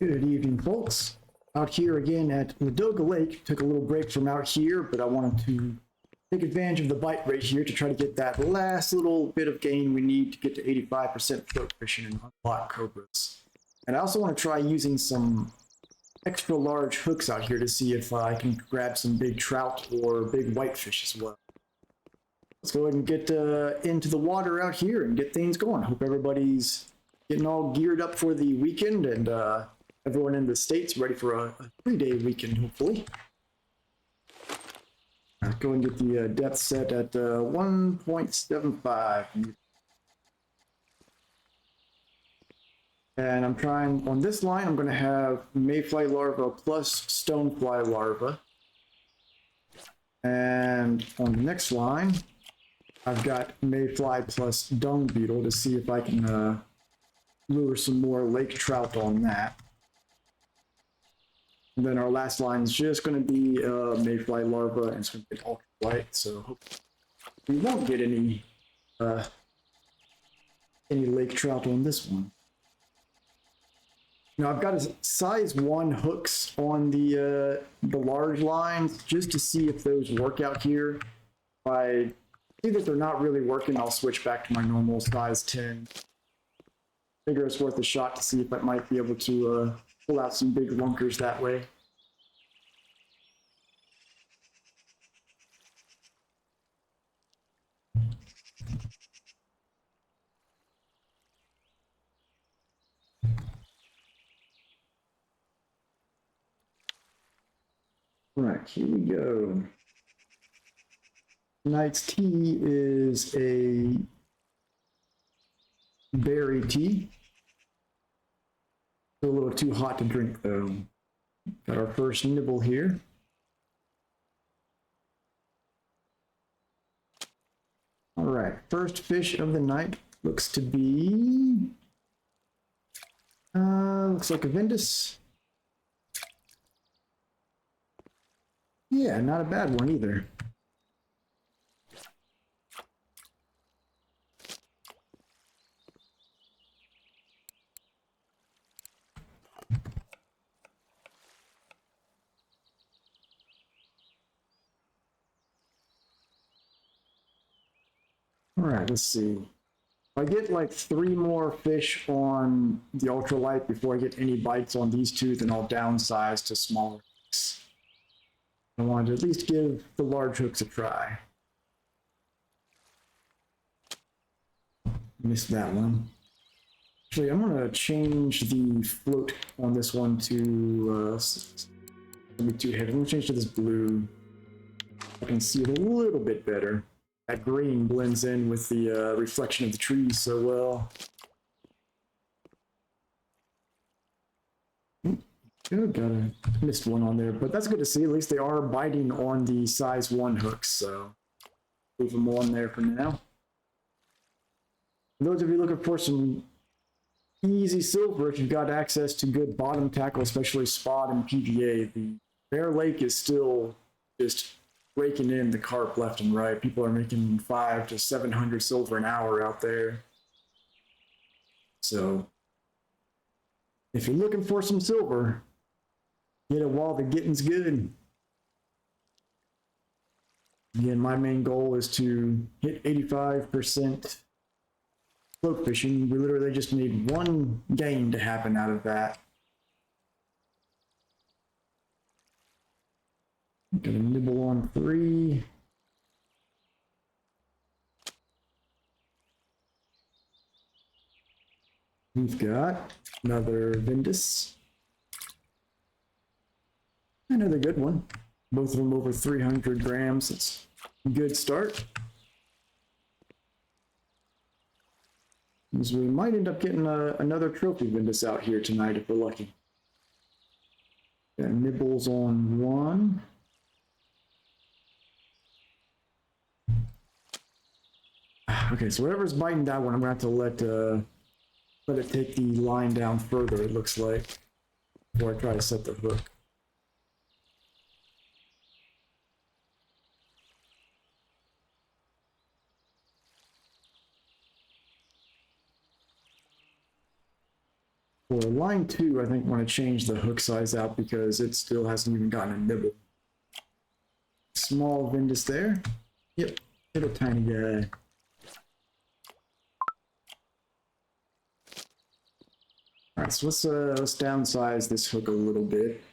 Good evening, folks. Out here again at Ladoga Lake. Took a little break from out here, but I wanted to take advantage of the bite rate here to try to get that last little bit of gain we need to get to 85% float fishing and unlock cobras. And I also want to try using some extra large hooks out here to see if I can grab some big trout or big whitefish as well. Let's go ahead and get into the water out here and get things going. Hope everybody's getting all geared up for the weekend and everyone in the States ready for a 3-day weekend, hopefully. Let's go and get the depth set at 1.75. And I'm trying, on this line, I'm going to have mayfly larva plus stonefly larva. And on the next line, I've got mayfly plus dung beetle to see if I can lure some more lake trout on that. And then our last line is just going to be mayfly larva, and it's going to be ultra light, so hopefully we won't get any lake trout on this one. Now I've got a size 1 hooks on the large lines just to see if those work out here. If I see that they're not really working, I'll switch back to my normal size 10. Figure it's worth a shot to see if I might be able to pull out some big lunkers that way. Right, here we go. Tonight's tea is a berry tea. It's a little too hot to drink though. Got our first nibble here. All right, first fish of the night looks to be, looks like a Ventus. Yeah, not a bad one either. All right, let's see. If I get like 3 more fish on the ultralight before I get any bites on these two, then I'll downsize to smaller hooks. I wanted to at least give the large hooks a try. Missed that one. Actually, I'm going to change the float on this one to, let me too heavy. I'm going to change to this blue. I can see it a little bit better. That green blends in with the reflection of the trees so well. Good, missed one on there, but that's good to see. At least they are biting on the size 1 hooks, so leave them on there for now. For those of you looking for some easy silver, if you've got access to good bottom tackle, especially spot and PVA, the Bear Lake is still just raking in the carp left and right. People are making 500 to 700 silver an hour out there. So if you're looking for some silver, get it while the getting's good. Again, my main goal is to hit 85% float fishing. We literally just need 1 gain to happen out of that. Gonna nibble on 3. We've got another Ventus. Another good one. Both of them over 300 grams. It's a good start. So we might end up getting another trophy Ventus out here tonight if we're lucky. Got nibbles on 1. Okay, so whatever's biting that one, I'm gonna have to let it take the line down further, it looks like, before I try to set the hook. For line 2, I think I want to change the hook size out because it still hasn't even gotten a nibble. Small Vindus there. Yep, little tiny guy. Alright, so let's downsize this hook a little bit.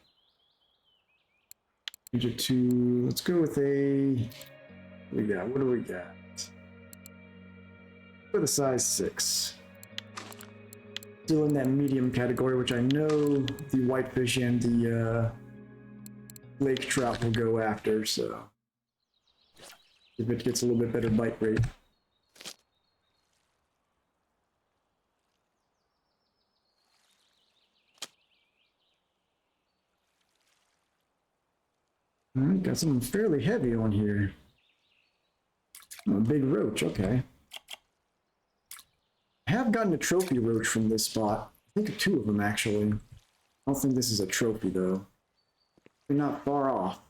Change it to, let's go with a, what do we got? With a size 6. Still in that medium category, which I know the whitefish and the lake trout will go after, so if it gets a little bit better bite rate. Alright, got something fairly heavy on here. Oh, a big roach, okay. I have gotten a trophy roach from this spot. I think 2 of them, actually. I don't think this is a trophy, though. They're not far off.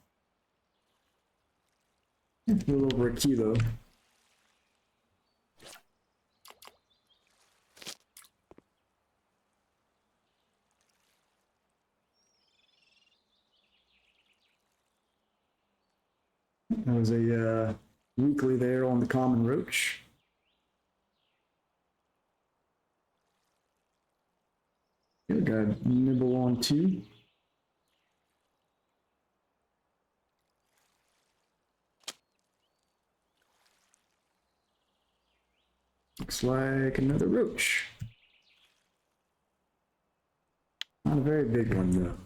A little over a kilo. That was a weekly there on the common roach. Yeah, got a nibble on 2. Looks like another roach. Not a very big one, though.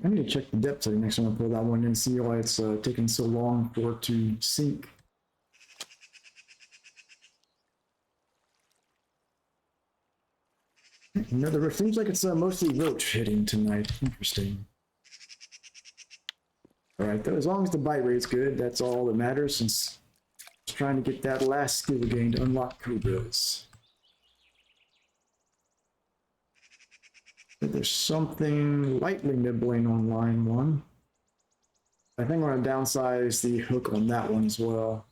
I need to check the depth setting next time I pull that one and see why it's taking so long for it to sink. Another roach. Seems like it's mostly roach hitting tonight. Interesting. Alright, though, as long as the bite rate's good, that's all that matters, since I'm trying to get that last skill gain to unlock Cobras. There's something lightly nibbling on line 1. I think I'm going to downsize the hook on that one as well.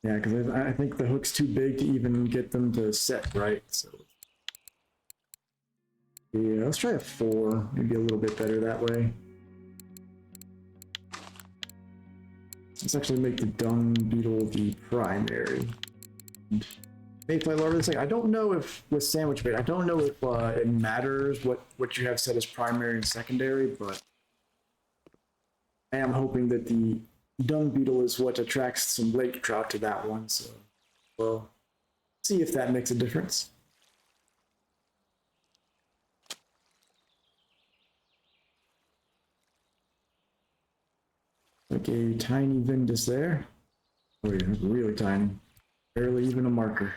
Yeah, because I think the hook's too big to even get them to set right. So yeah, let's try a 4. Maybe a little bit better that way. Let's actually make the dung beetle the primary. Mayfly larva. It's like, I don't know if with sandwich bait, I don't know if it matters what you have set as primary and secondary, but I am hoping that the dung beetle is what attracts some lake trout to that one. So we'll see if that makes a difference. Like a tiny Vindus there. Oh yeah, it's really tiny. Barely even a marker.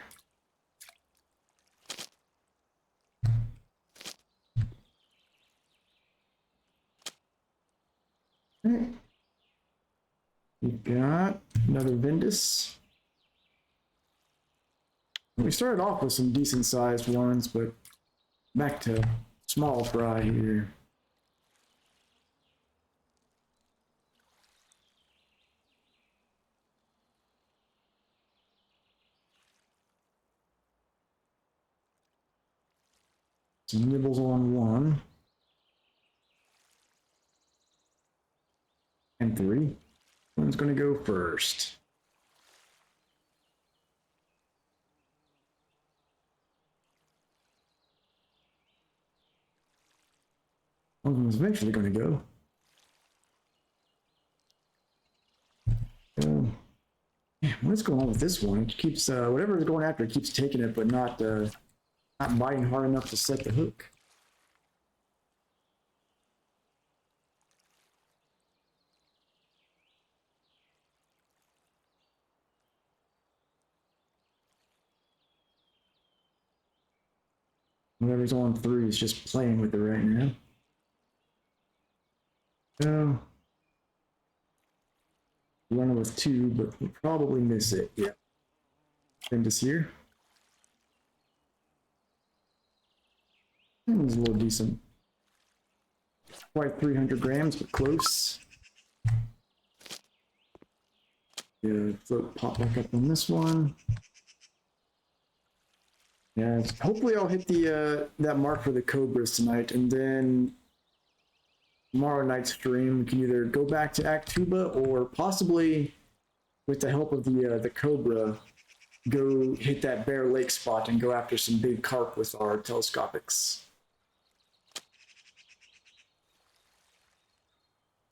Alright. We've got another Vindus. We started off with some decent sized ones, but back to small fry here. Some nibbles on 1. And 3. One's gonna go first. One of them is eventually gonna go. Yeah, what's going on with this one? It keeps whatever is going after it keeps taking it, but not biting hard enough to set the hook. Whoever's on 3 is just playing with it right now. So, running with 2, but we'll probably miss it. Yeah. Send us here. It's a little decent. Quite 300 grams, but close. Yeah, float pop back up on this one. Yeah, hopefully I'll hit the that mark for the Cobras tonight, and then tomorrow night's stream we can either go back to Actuba or possibly, with the help of the Cobra, go hit that Bear Lake spot and go after some big carp with our telescopics.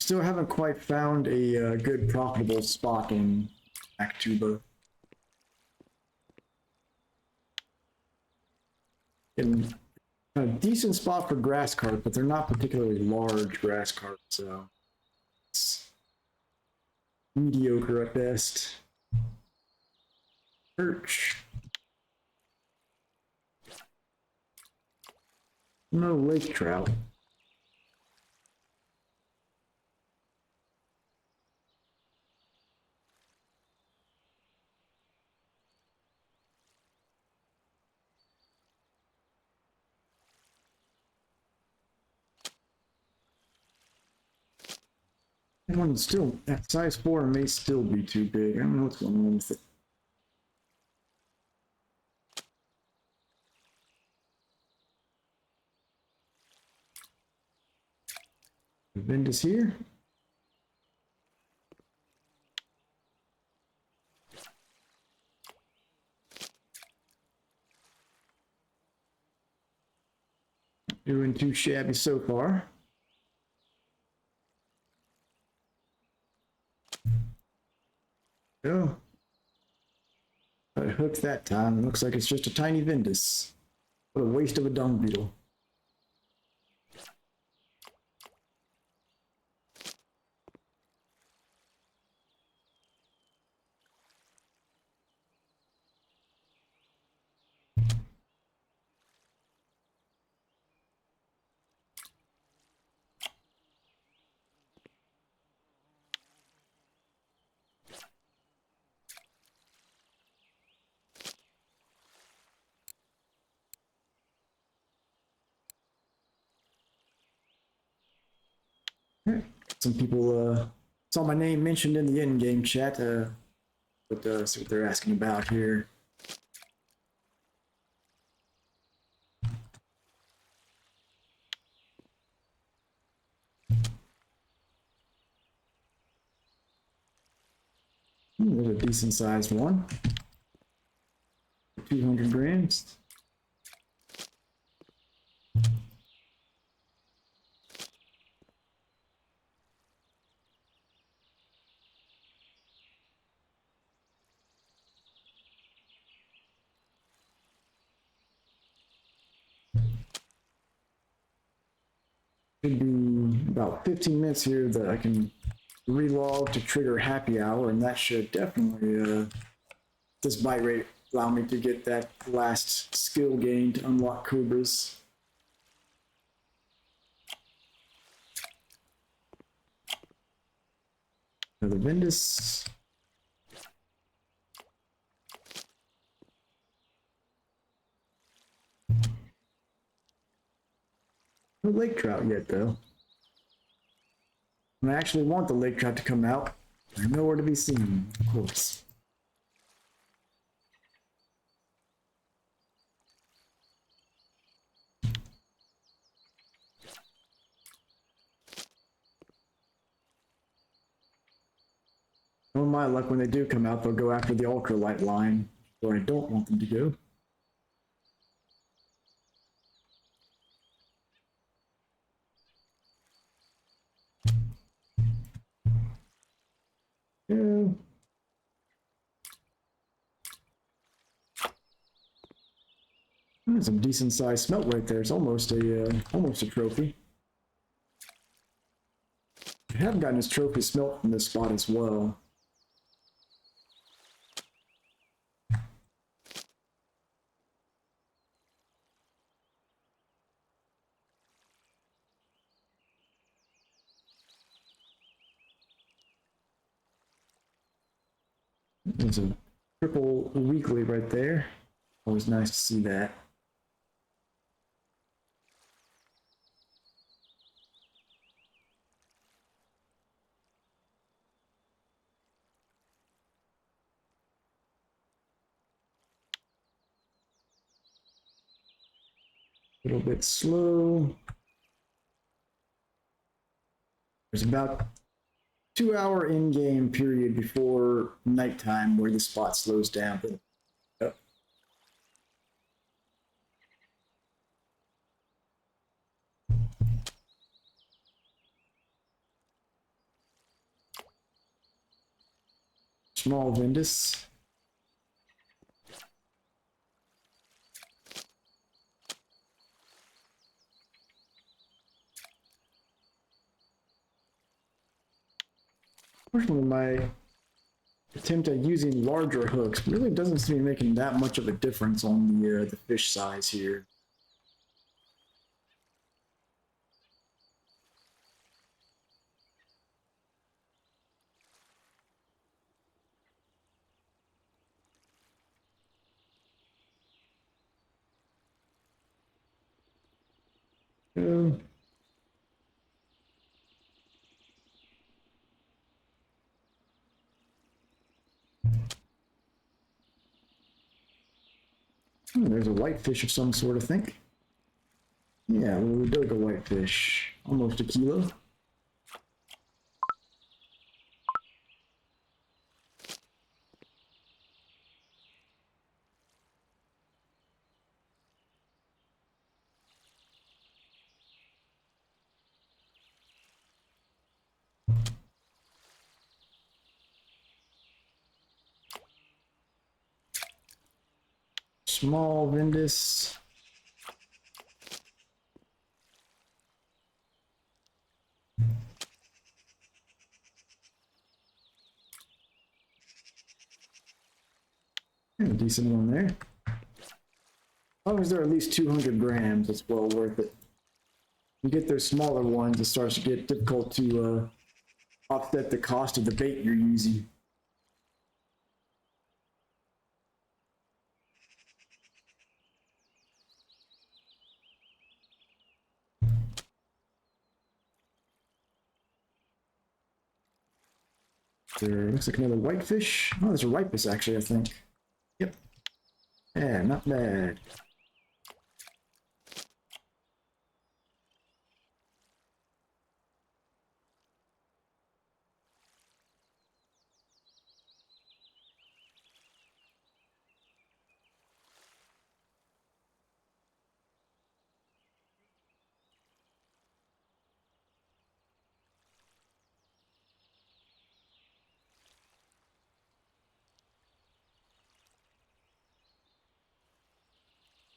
Still haven't quite found a good profitable spot in Actuba. In a decent spot for grass carp, but they're not particularly large grass carp, so it's mediocre at best. Perch. No lake trout. That one's still, at size 4 may still be too big. I don't know what's going on with it. The bend is here. Doing too shabby so far. Oh. I hooked that time. It looks like it's just a tiny Vindus. What a waste of a dung beetle. Some people saw my name mentioned in the in-game chat. See what they're asking about here. There's a decent sized one. 200 grams. Should be about 15 minutes here that I can relog to trigger happy hour, and that should definitely this bite rate allow me to get that last skill gain to unlock Cobras. Another Vindus. No lake trout yet, though. When I actually want the lake trout to come out, they're nowhere to be seen, of course. Oh my luck, when they do come out, they'll go after the ultralight line, where I don't want them to go. Yeah. That's some decent sized smelt right there. It's almost a trophy. I have gotten his trophy smelt from this spot as well. There's a triple weekly right there. Always nice to see that. A little bit slow. There's about 2-hour in-game period before nighttime where the spot slows down. Yep. Small Vindus. Unfortunately, my attempt at using larger hooks really doesn't seem to be making that much of a difference on the fish size here. There's a whitefish of some sort, I think. Yeah, a little Doga whitefish. Almost a kilo. Small Vindus. A decent one there. As long as they're at least 200 grams, it's well worth it. You get those smaller ones, it starts to get difficult to offset the cost of the bait you're using. There looks like another whitefish. Oh, there's a ripus actually, I think. Yep. Yeah, not bad.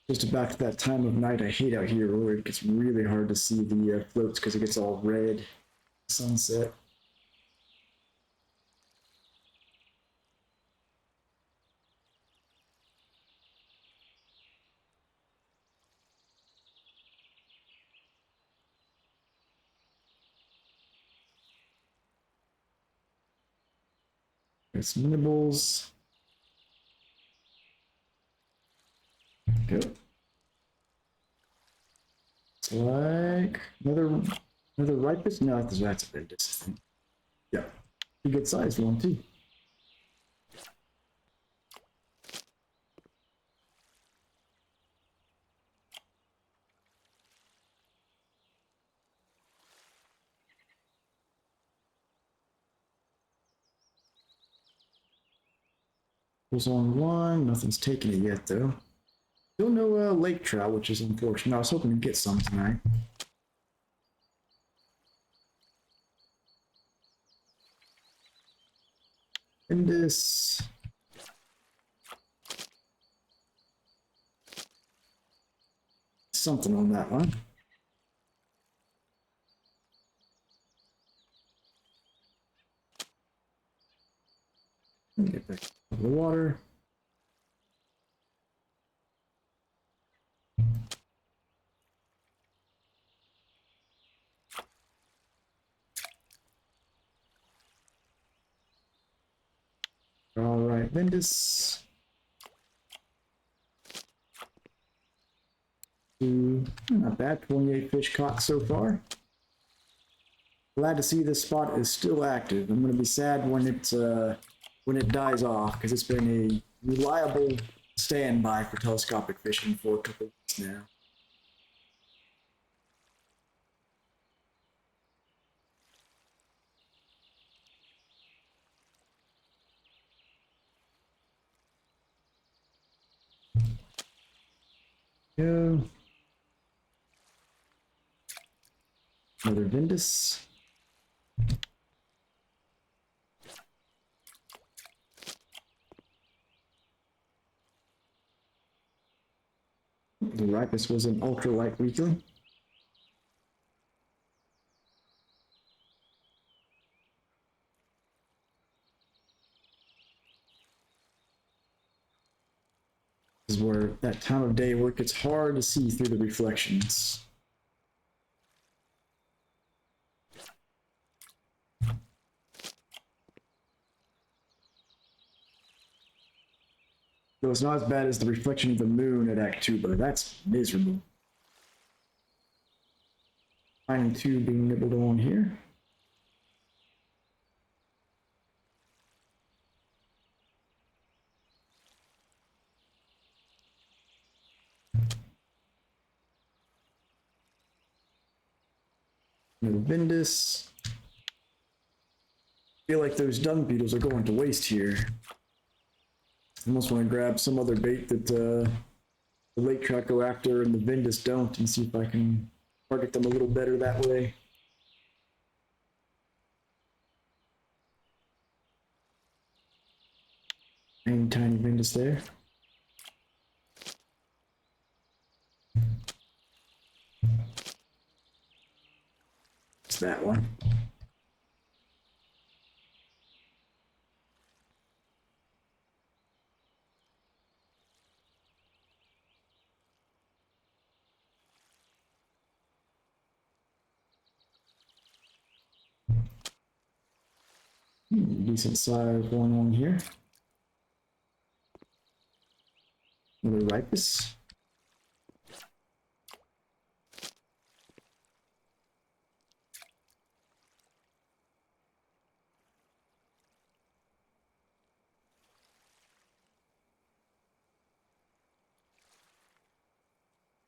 Just about to that time of night I hate out here where it gets really hard to see the floats because it gets all red. Sunset. There's nibbles. Good. It's like another ripus. No, that's a Vindus, I think. Yeah, pretty good sized one too. Pulls on one. Nothing's taken it yet though. Still no lake trout, which is unfortunate. I was hoping to get some tonight. And this. Something on that one. Get back to the water. All right, Vindus. Not bad, 28 fish caught so far. Glad to see this spot is still active. I'm going to be sad when it dies off because it's been a reliable standby for telescopic fishing for a couple weeks now. Go. Another Vindus. The Ripus was an ultralight weakling. This is where that time of day where it gets hard to see through the reflections. Though it's not as bad as the reflection of the moon at Act 2, but that's miserable. Finding 2 being nibbled on here. Another Vindus. I feel like those dung beetles are going to waste here. I almost want to grab some other bait that the lake trout go after and the Vindus don't, and see if I can target them a little better that way. And tiny Vindus there. It's that one. Decent size one on here. Another Ripus.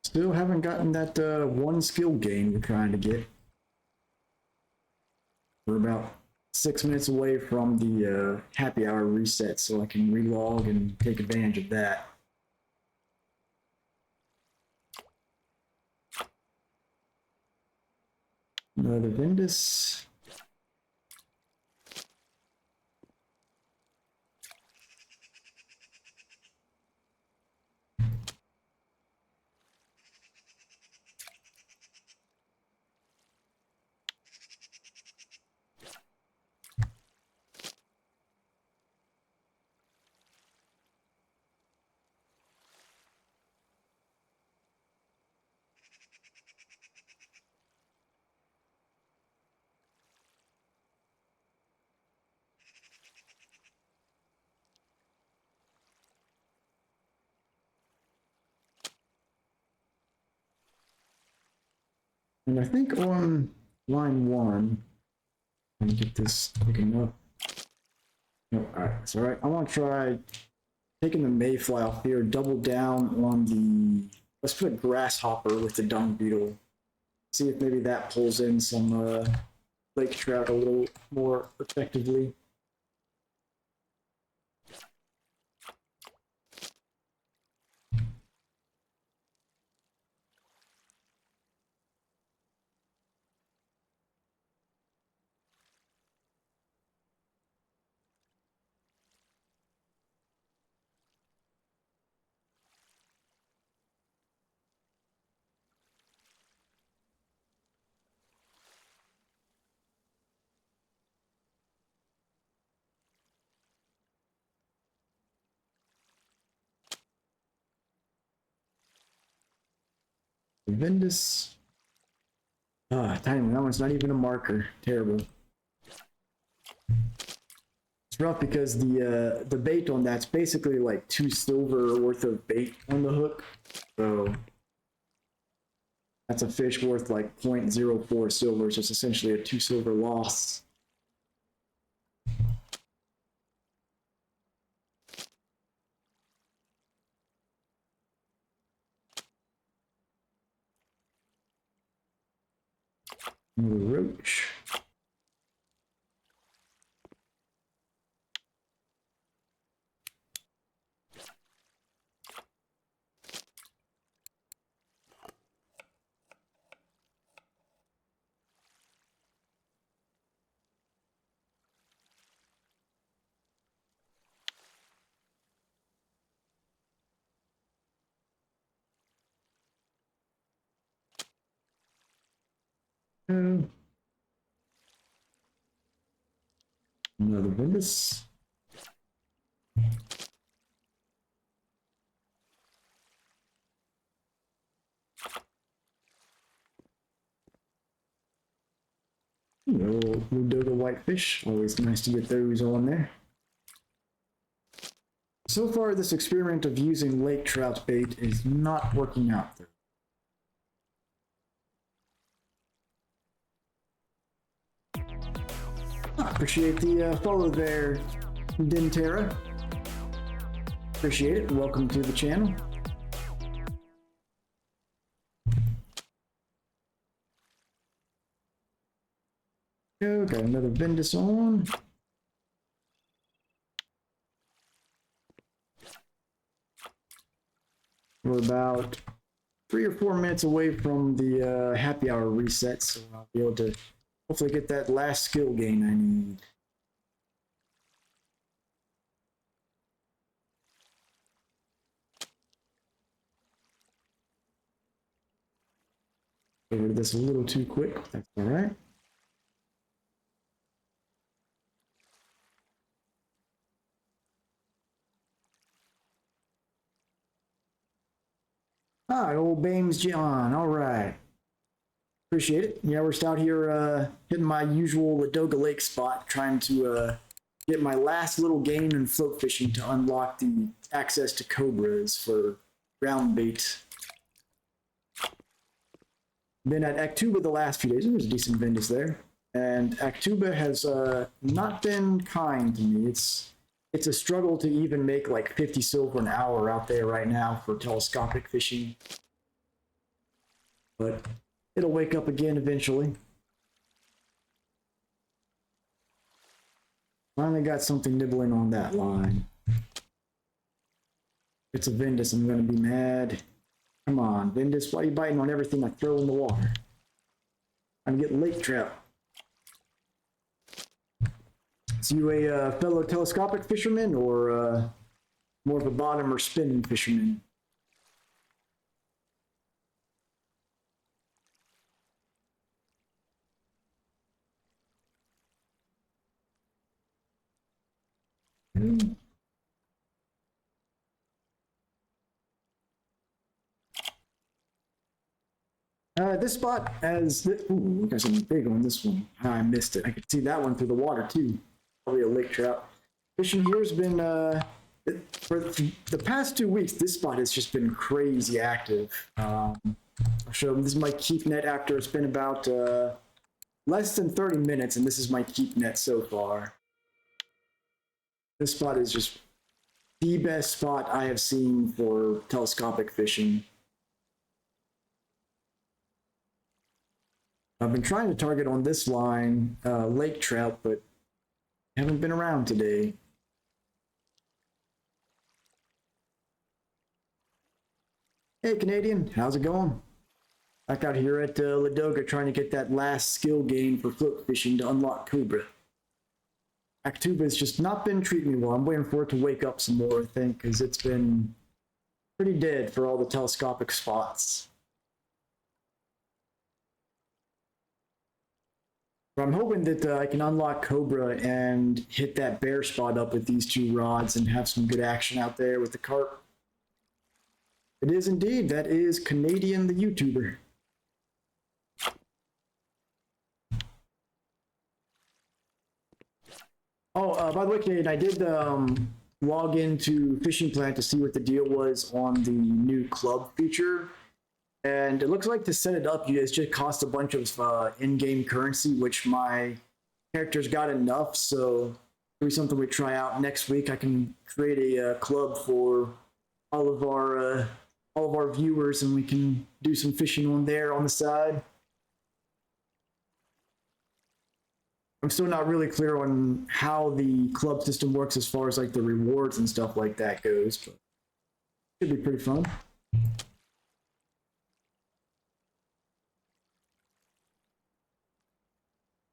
Still haven't gotten that one skill gain we're trying to get. We're about 6 minutes away from the happy hour reset, so I can relog and take advantage of that. Another Vindus. And I think on line 1, let me get this looking up. No, all right, it's all right. I want to try taking the mayfly off here, double down on the, let's put a grasshopper with the dung beetle. See if maybe that pulls in some lake trout a little more effectively. Vindus. Ah, tiny one. That one's not even a marker. Terrible. It's rough because the bait on that's basically like 2 silver worth of bait on the hook. So that's a fish worth like 0.04 silver. So it's essentially a 2 silver loss. Roach. Another Venus. Little Ludoga whitefish, always nice to get those on there. So far, this experiment of using lake trout bait is not working out though. Appreciate the follow there, Dintera. Appreciate it. Welcome to the channel. Got another Ventus on. We're about 3 or 4 minutes away from the happy hour reset, so I'll be able to hopefully get that last skill gain I need. Over this a little too quick, that's all right. Ah, old Bames John, all right. Appreciate it. Yeah, we're just out here hitting my usual Ladoga Lake spot, trying to get my last little gain in float fishing to unlock the access to Cobras for ground bait. Been at Actuba the last few days. There's a decent Ventus there. And Actuba has not been kind to me. It's a struggle to even make like 50 silver an hour out there right now for telescopic fishing. But it'll wake up again eventually. Finally got something nibbling on that line. It's a Ventus, I'm gonna be mad. Come on, Ventus, why are you biting on everything I throw in the water? I'm getting lake trout. Is you a fellow telescopic fisherman or more of a bottom or spinning fisherman? This spot has, ooh, got something big on this one. I missed it. I could see that one through the water too. Probably a lake trout. Fishing here has been, for the past 2 weeks, this spot has just been crazy active. I'll show them. This is my keep net after it's been about less than 30 minutes, and this is my keep net so far. This spot is just the best spot I have seen for telescopic fishing. I've been trying to target on this line lake trout, but haven't been around today. Hey Canadian, how's it going? Back out here at Ladoga trying to get that last skill gain for float fishing to unlock Cobra. Actuba's just not been treating me well. I'm waiting for it to wake up some more, I think, because it's been pretty dead for all the telescopic spots. But I'm hoping that I can unlock Cobra and hit that bear spot up with these 2 rods and have some good action out there with the carp. It is indeed. That is Canadian the YouTuber. Oh, by the way, Canadian, I did log into Fishing Plant to see what the deal was on the new club feature. And it looks like to set it up, it just costs a bunch of in-game currency, which my character's got enough. So it'll be something we try out next week. I can create a club for all of our viewers, and we can do some fishing on there on the side. I'm still not really clear on how the club system works as far as like the rewards and stuff like that goes, but it should be pretty fun.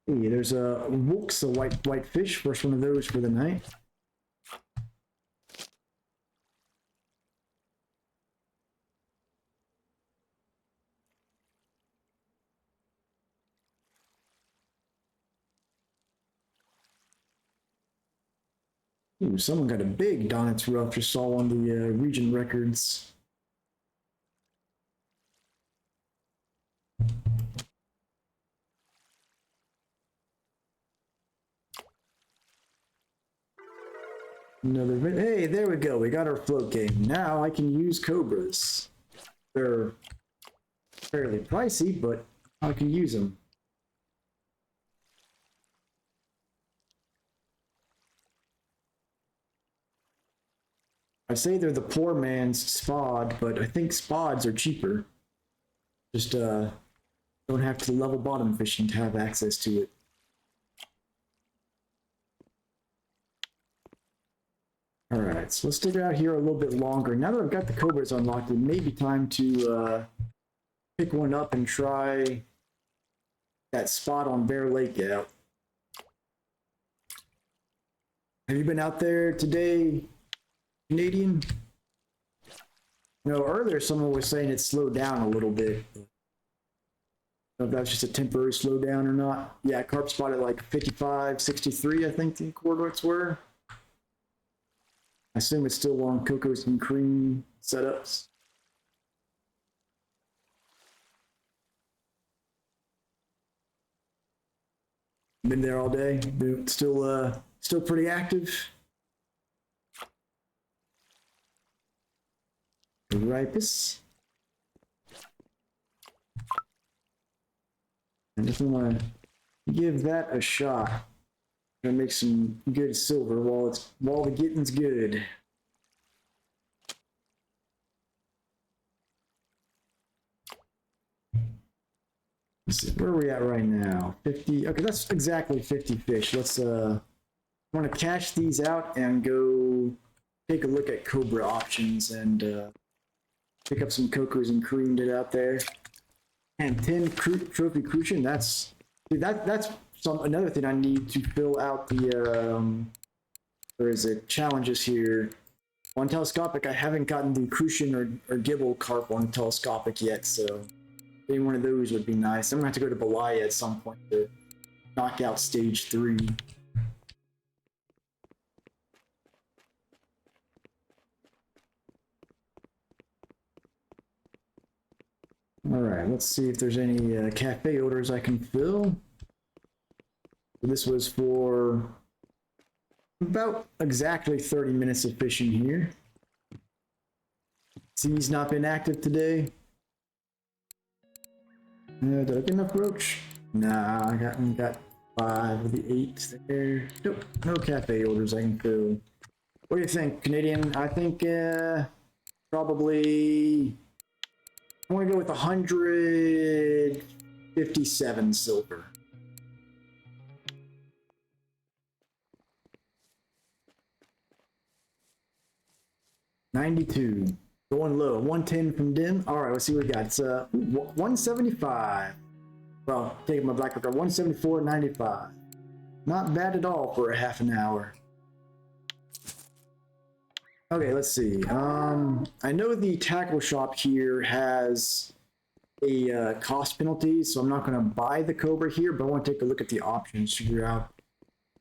Hey, there's a Wooks, a white fish. First one of those for the night. Ooh, someone got a big Donut's Rough, just saw on the region records. Another, hey, there we go. We got our float game. Now I can use Cobras. They're fairly pricey, but I can use them. I say they're the poor man's spod, but I think spods are cheaper. Just don't have to level bottom fishing to have access to it. Alright, so let's stick it out here a little bit longer. Now that I've got the Cobras unlocked, it may be time to pick one up and try that spot on Bear Lake out. Have you been out there today, Canadian? You know, earlier someone was saying it slowed down a little bit. I don't know if that's just a temporary slowdown or not. Yeah, carp spot at like 55, 63, I think the coordinates were. I assume it's still on cocos and cream setups. Been there all day. Still pretty active. Ripus. I just want to give that a shot. Gonna make some good silver while the getting's good. Let's see, where are we at right now? 50. Okay, that's exactly 50 fish. Let's want to cash these out and go take a look at Cobra options and pick up some cocos and creamed it out there. And 10 trophy crucian. That's another thing I need to fill out the challenges here. On telescopic, I haven't gotten the crucian or gibble carp on telescopic yet, so getting one of those would be nice. I'm gonna have to go to Belaya at some point to knock out stage 3. Alright, let's see if there's any cafe orders I can fill. This was for about exactly 30 minutes of fishing here. See, he's not been active today. Did I get enough roach? Nah, I got 5 of the 8 there. Nope, no cafe orders I can fill. What do you think, Canadian? I think probably I want to go with 157 silver. $92. Going low. 110 from Dim. All right, let's see what we got. It's 175. Well, taking my black card. 174.95. Not bad at all for a half an hour. Okay, let's see. I know the tackle shop here has a cost penalty, so I'm not going to buy the Cobra here, but I want to take a look at the options, figure out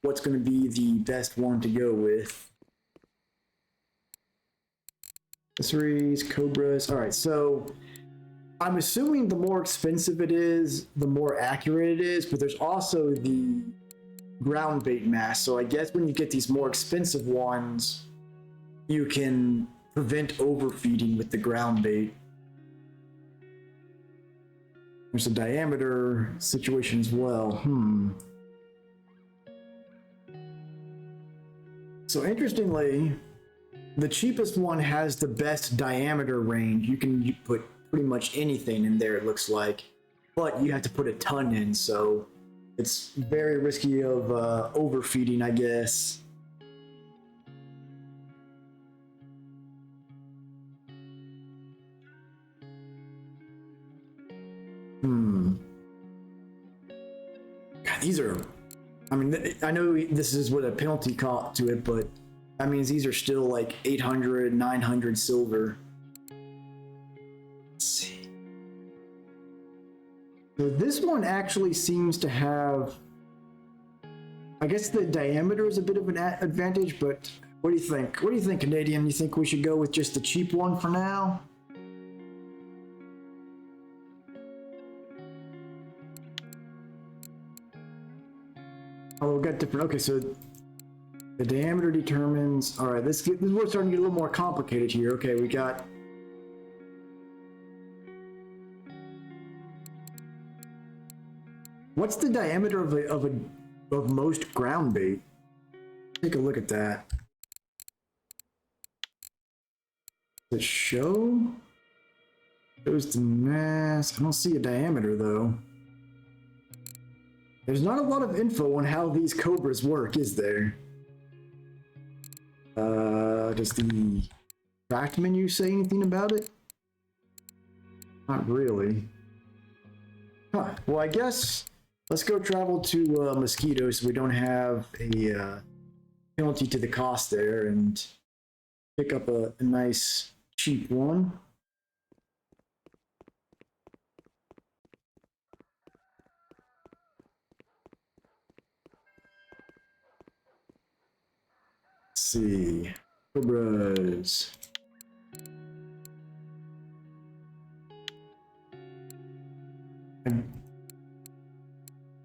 what's going to be the best one to go with. Accessories, Cobras. All right, so I'm assuming the more expensive it is, the more accurate it is, but there's also the ground bait mask. So I guess when you get these more expensive ones, you can prevent overfeeding with the ground bait. There's a diameter situation as well. So interestingly, the cheapest one has the best diameter range. You can put pretty much anything in there, it looks like, but you have to put a ton in, so it's very risky of overfeeding, I guess. God, these are, I mean, I know this is what a penalty cost to it, but that means these are still like 800, 900 silver. Let's see. So this one actually seems to have, I guess the diameter is a bit of an advantage, but What do you think? What do you think, Canadian? You think we should go with just the cheap one for now? Oh, we've got different. Okay, so the diameter determines. All right, this is where it's starting to get a little more complicated here. Okay, we got. What's the diameter of most ground bait? Take a look at that. Does it show? Shows the mass. I don't see a diameter though. There's not a lot of info on how these Cobras work, is there? Does the fact menu say anything about it? Not really. Huh. Well, I guess let's go travel to Mosquito so we don't have a penalty to the cost there and pick up a nice cheap one. Let's see. Cobras.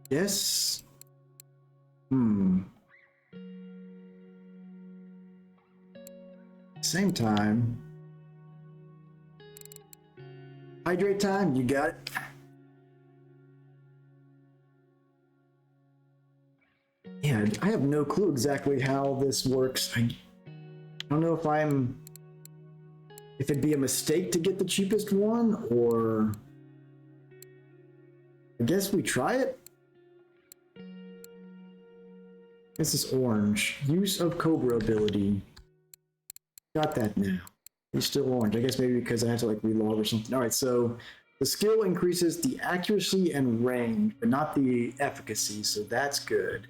Yes. Same time. Hydrate time, you got it. Yeah, I have no clue exactly how this works. I don't know if it'd be a mistake to get the cheapest one, or I guess we try it. This is orange. Use of Cobra ability. Got that now. He's still orange. I guess maybe because I have to like relog or something. All right, so the skill increases the accuracy and range, but not the efficacy, so that's good.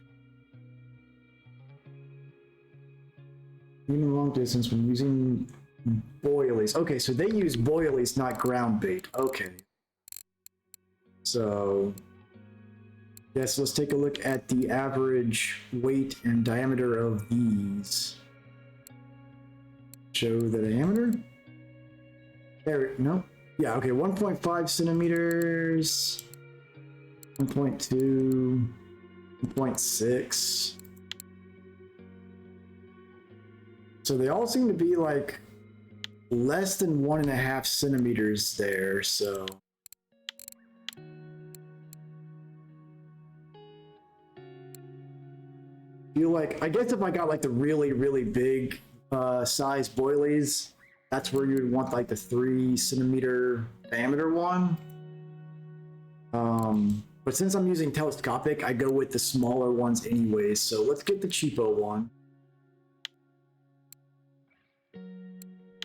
Even long distance when using boilies. Okay, so they use boilies, not ground bait. Okay. So, yes, let's take a look at the average weight and diameter of these. Show the diameter? There, no. Yeah, okay, 1.5 centimeters, 1.2, 1.6. So they all seem to be like less than 1.5 centimeters there, so. Feel like, I guess if I got like the really, really big size boilies, that's where you would want like the 3 centimeter diameter one. But since I'm using telescopic, I go with the smaller ones anyways, so let's get the cheapo one.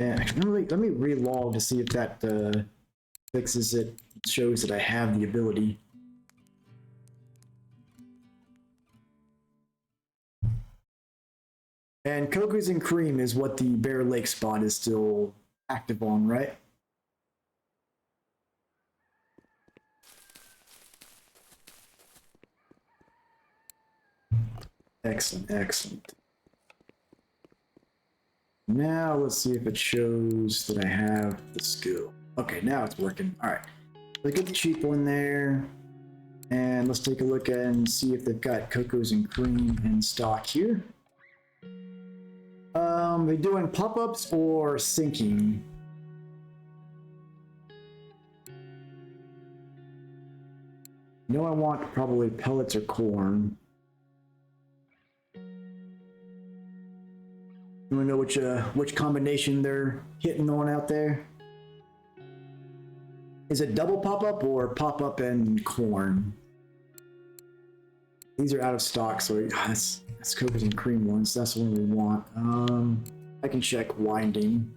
Yeah, actually, let me relog to see if that fixes it, shows that I have the ability. And Cookies and Cream is what the Bear Lake spot is still active on, right? Excellent, excellent. Now let's see if it shows that I have the skill. Okay, now it's working. All right, let's get the cheap one there. And let's take a look and see if they've got Cocos and Cream in stock here. They doing pop-ups or sinking? No, I want probably pellets or corn. You wanna know which combination they're hitting on out there? Is it double pop-up or pop-up and corn? These are out of stock, so that's Cookies and Cream ones. That's the one we want. I can check winding.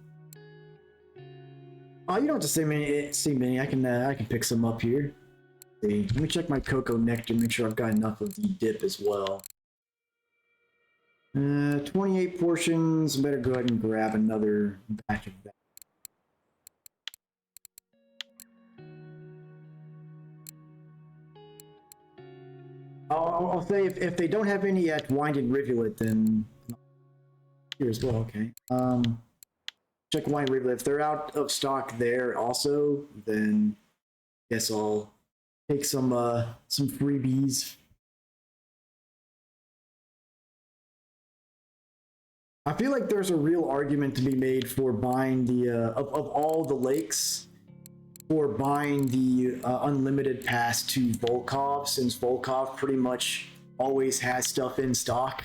Oh, you don't have to say many. I can pick some up here. See, let me check my cocoa nectar. Make sure I've got enough of the dip as well. 28 portions. Better go ahead and grab another batch of that. I'll say if they don't have any at Winding Rivulet, then here as well. Okay. Check wine rate. If they're out of stock there also, then I guess I'll take some freebies. I feel like there's a real argument to be made for buying the of all the lakes, for buying the unlimited pass to Volkov, since Volkov pretty much always has stuff in stock.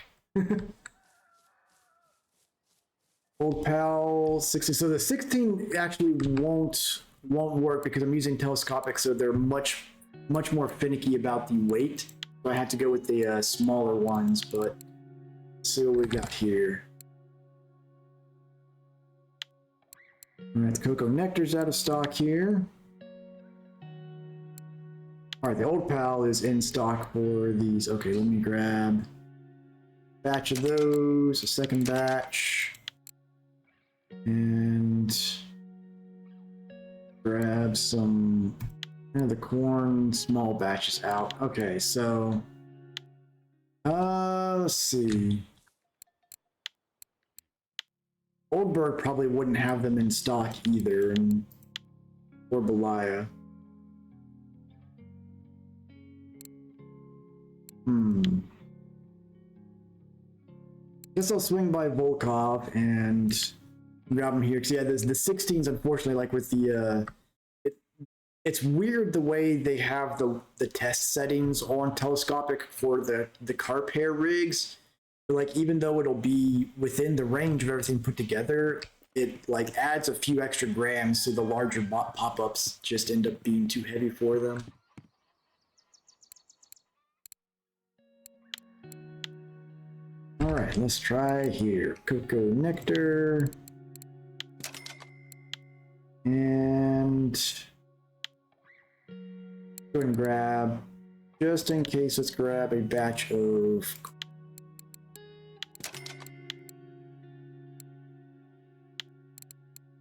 Old Pal 60. So the 16 actually won't work because I'm using telescopic, so they're much more finicky about the weight. So I had to go with the smaller ones, but let's see what we got here. All right, the Cocoa Nectar's out of stock here. All right, the Old Pal is in stock for these. Okay, let me grab a batch of those, a second batch, and grab some the corn small batches out. Okay, so let's see. Oldberg probably wouldn't have them in stock either, or Belaya. Guess I'll swing by Volkov and grab them here. Because yeah, the 16s, unfortunately, like with the it's weird the way they have the test settings on telescopic for the carp hair rigs. Like, even though it'll be within the range of everything put together, it like adds a few extra grams, so the larger pop-ups just end up being too heavy for them. All right, let's try here. Cocoa Nectar. And go ahead and grab, just in case, let's grab a batch of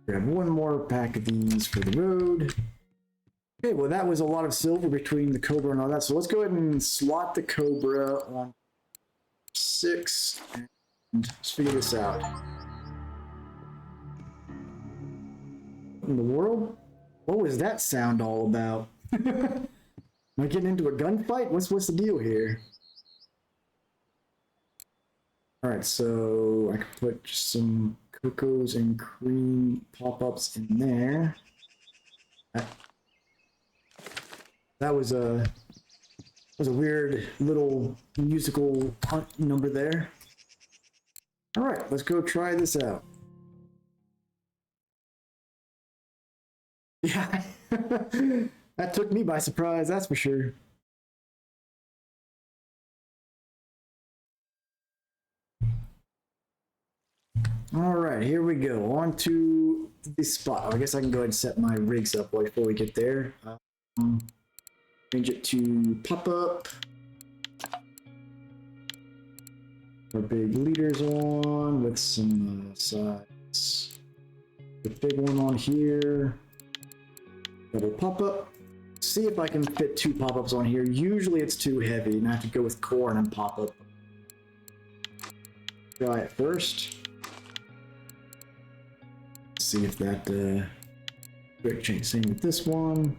grab one more pack of these for the road. Okay, well that was a lot of silver between the Cobra and all that. So let's go ahead and slot the Cobra on 6 and let's figure this out. What in the world? What was that sound all about? Am I getting into a gunfight? What's the deal here? All right, so I can put some cocos and cream pop-ups in there. That was a weird little musical number there. All right, let's go try this out. Yeah, that took me by surprise, that's for sure. All right, here we go. On to the spot. I guess I can go ahead and set my rigs up before we get there. Change it to pop-up. Our big leaders on with some sides. The big one on here. Double pop-up. See if I can fit 2 pop-ups on here. Usually it's too heavy, and I have to go with corn and pop-up. Try it first. See if that quick change. Same with this one.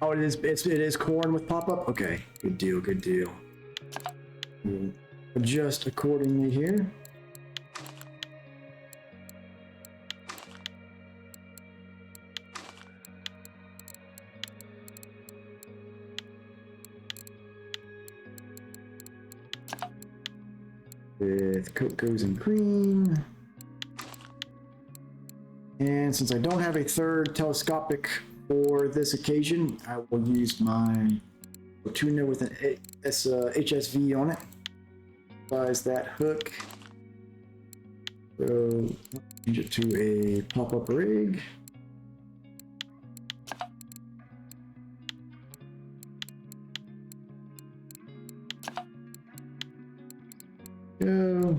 Oh, it is corn with pop-up? Okay, good deal, good deal. We'll adjust accordingly here. With cocos and cream. And since I don't have a third telescopic for this occasion, I will use my tuner with an HSV on it. Size that hook. So change it to a pop-up rig. Go.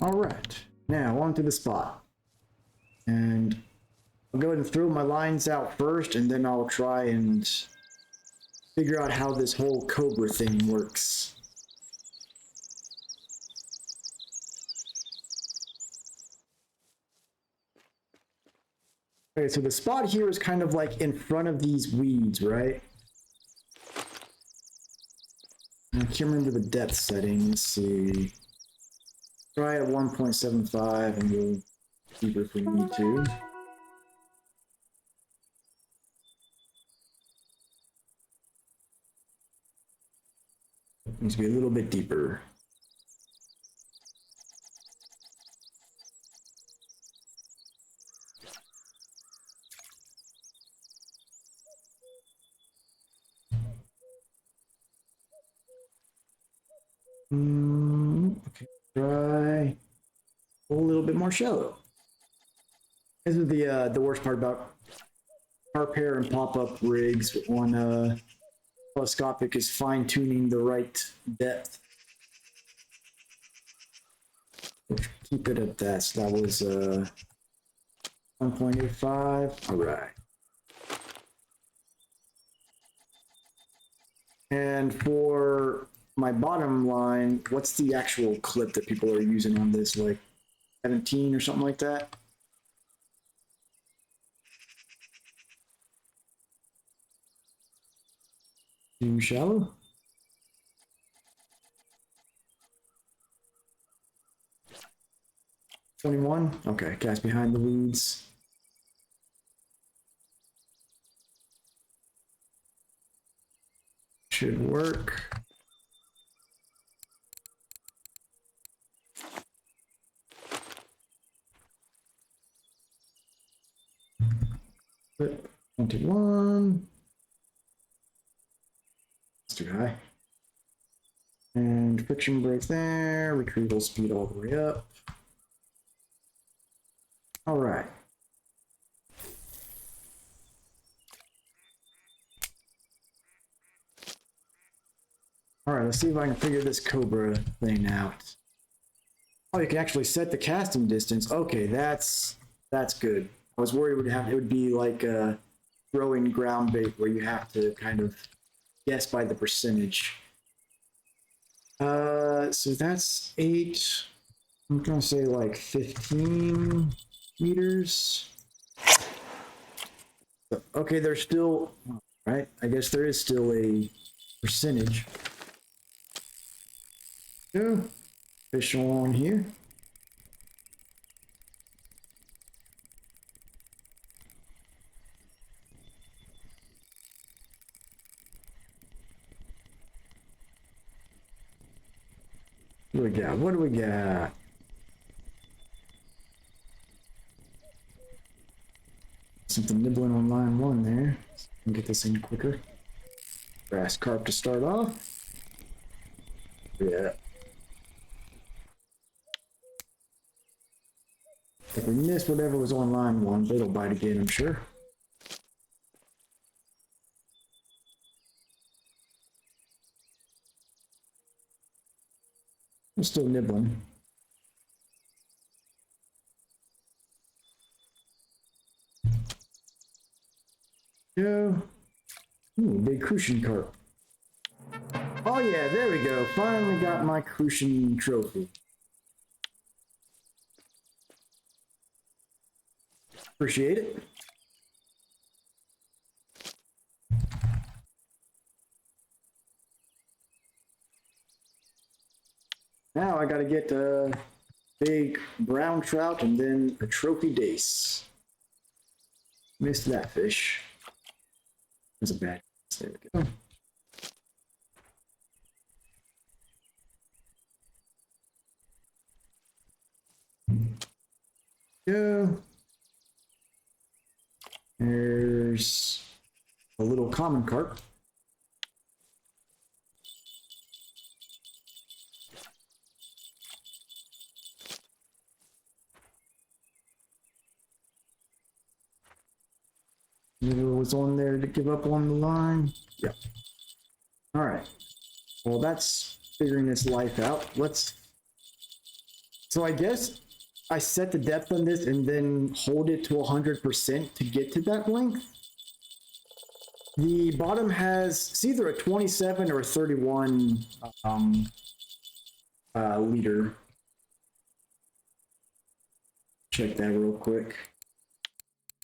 All right, now on to the spot. And I'll go ahead and throw my lines out first, and then I'll try and figure out how this whole Cobra thing works. Okay, so the spot here is kind of like in front of these weeds, right? I can't remember the depth setting. Let's see. Try at 1.75 and we'll keep it if we need to. Needs to be a little bit deeper. Okay, try a little bit more shallow. This is the worst part about repair and pop-up rigs on telescopic is fine-tuning the right depth. Keep it at that. So that was 1.85. All right. And for my bottom line, what's the actual clip that people are using on this? Like 17 or something like that? Too shallow? $21? Okay, cast behind the weeds. Should work. But 21. That's too high. And friction brake there. Retrieval speed all the way up. All right. All right, let's see if I can figure this Cobra thing out. Oh, you can actually set the casting distance. Okay, that's good. I was worried it would be like a throwing ground bait where you have to kind of guess by the percentage. So that's 8. I'm gonna say like 15 meters. Okay, there's still, right? I guess there is still a percentage. Yeah, fish on here. What do we got? What do we got? Something nibbling on line 1 there. So we can get this in quicker. Grass carp to start off. Yeah. If we missed whatever was on line 1, but it'll bite again, I'm sure. I'm still nibbling. Yeah. Ooh, big crucian carp. Oh yeah, there we go. Finally got my crucian trophy. Appreciate it. Now I gotta get a big brown trout and then a trophy dace. Missed that fish. That's a bad. There we go. Go. There's a little common carp. Neither was on there to give up on the line. Yep. All right. Well, that's figuring this life out. Let's So I guess I set the depth on this and then hold it to 100% to get to that length. The bottom has, it's either a 27 or a 31 liter. Check that real quick.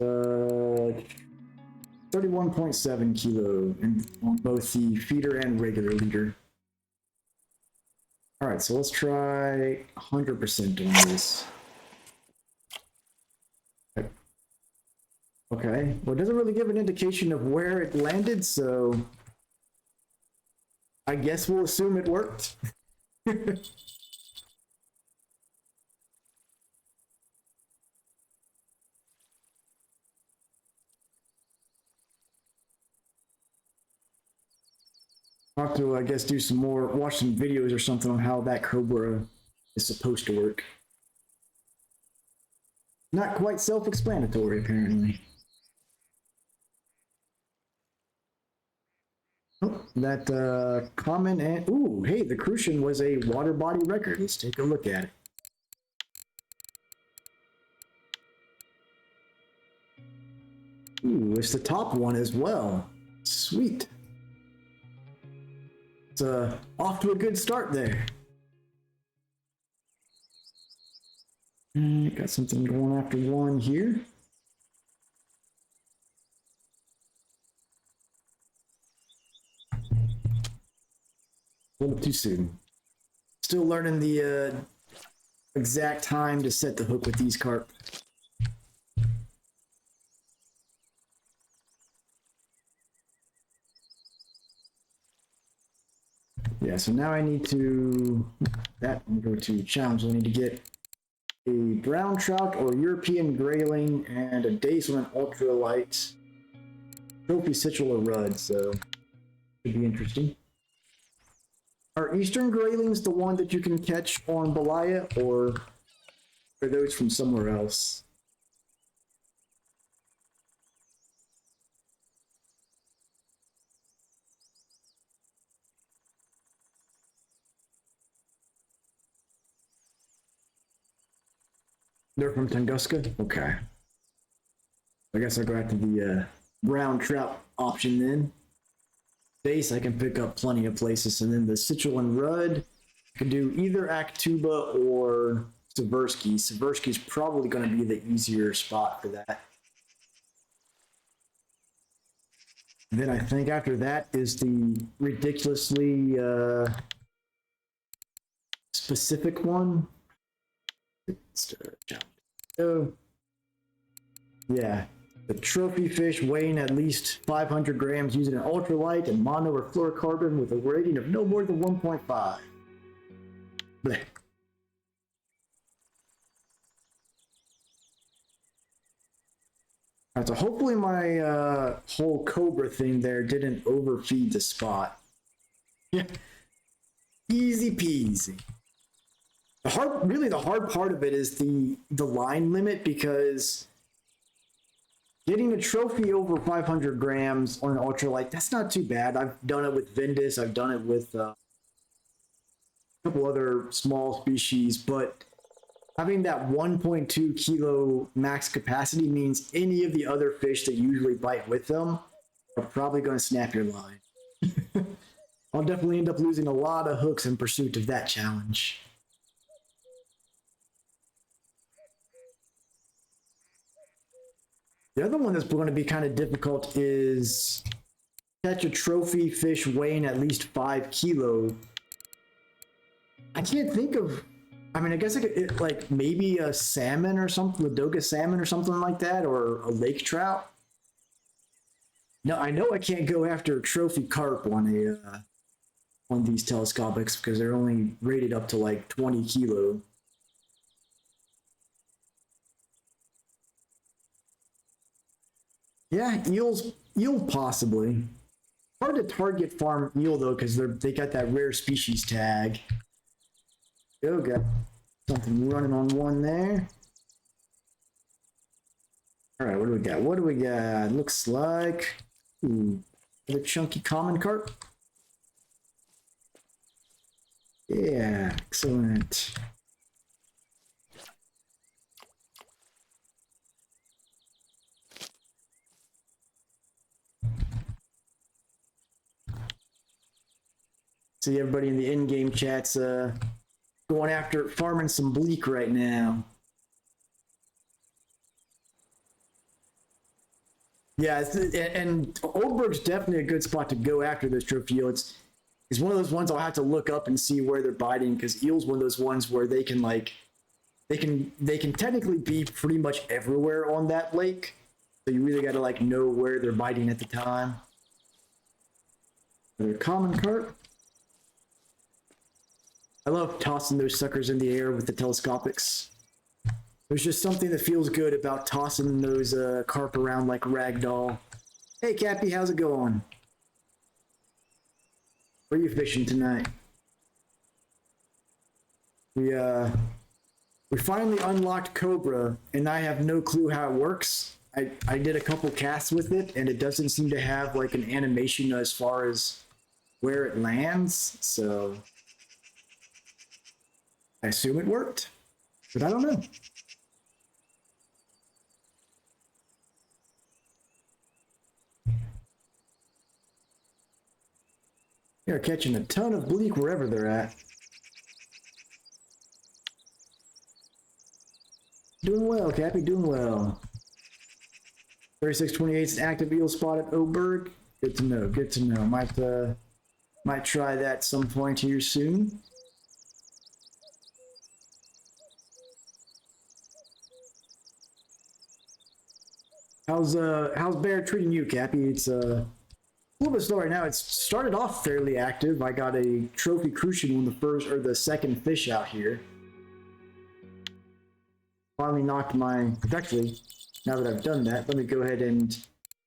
31.7 kilo on both the feeder and regular liter. All right, so let's try 100% on this. Okay, well, it doesn't really give an indication of where it landed, so I guess we'll assume it worked. I'll have to, I guess, do some more, watch some videos or something on how that Cobra is supposed to work. Not quite self-explanatory, apparently. Oh, that common and, ooh, hey, the Crucian was a water body record. Let's take a look at it. Ooh, it's the top one as well. Sweet. It's off to a good start there. Got something going after one here. A little too soon. Still learning the exact time to set the hook with these carp. Yeah, so now I need to, go to challenge. I need to get a brown trout or European grayling and a Daisland ultralight trophy Citral or Rudd, so should be interesting. Are Eastern graylings the one that you can catch on Balaya, or are those from somewhere else? They're from Tunguska? Okay. I guess I'll go after the brown trout option then. Base I can pick up plenty of places, and then the Citral and Rudd I can do either Aktuba or Seversky. Seversky's probably going to be the easier spot for that. And then I think after that is the ridiculously specific one. Oh, yeah. The trophy fish weighing at least 500 grams using an ultralight and mono or fluorocarbon with a rating of no more than 1.5. Blech. Alright, so hopefully my whole Cobra thing there didn't overfeed the spot. Yeah. Easy peasy. The hard part of it is the line limit, because getting a trophy over 500 grams on an ultralight, that's not too bad. I've done it with Vindus. I've done it with a couple other small species, but having that 1.2 kilo max capacity means any of the other fish that usually bite with them are probably going to snap your line. I'll definitely end up losing a lot of hooks in pursuit of that challenge. The other one that's going to be kind of difficult is catch a trophy fish weighing at least 5 kilo. I can't think of, I mean, I guess like maybe a salmon or something, Ladoga salmon or something like that, or a lake trout. No, I know I can't go after a trophy carp on these telescopics because they're only rated up to like 20 kilo. Yeah, eel possibly. Hard to target farm eel though, because they got that rare species tag. Oh, got something running on one there. All right, what do we got? What do we got? Looks like the chunky common carp. Yeah, excellent. See everybody in the in-game chats going after farming some bleak right now. Yeah, and Oldberg's definitely a good spot to go after this trophy eel. It's one of those ones I'll have to look up and see where they're biting, because eel's one of those ones where they can like they can technically be pretty much everywhere on that lake. So you really got to like know where they're biting at the time. Another common carp. I love tossing those suckers in the air with the telescopics. There's just something that feels good about tossing those carp around like ragdoll. Hey, Cappy, how's it going? Where are you fishing tonight? We finally unlocked Cobra, and I have no clue how it works. I did a couple casts with it, and it doesn't seem to have like an animation as far as where it lands, so I assume it worked, but I don't know. They're catching a ton of bleak wherever they're at. Doing well, Cappy, doing well. 3628 is an active eel spot at Oberg. Good to know, good to know. Might try that some point here soon. How's Bear treating you, Cappy? It's a little bit slow right now. It's started off fairly active. I got a trophy crucian on the first or the second fish out here. Finally knocked my, actually, now that I've done that, let me go ahead and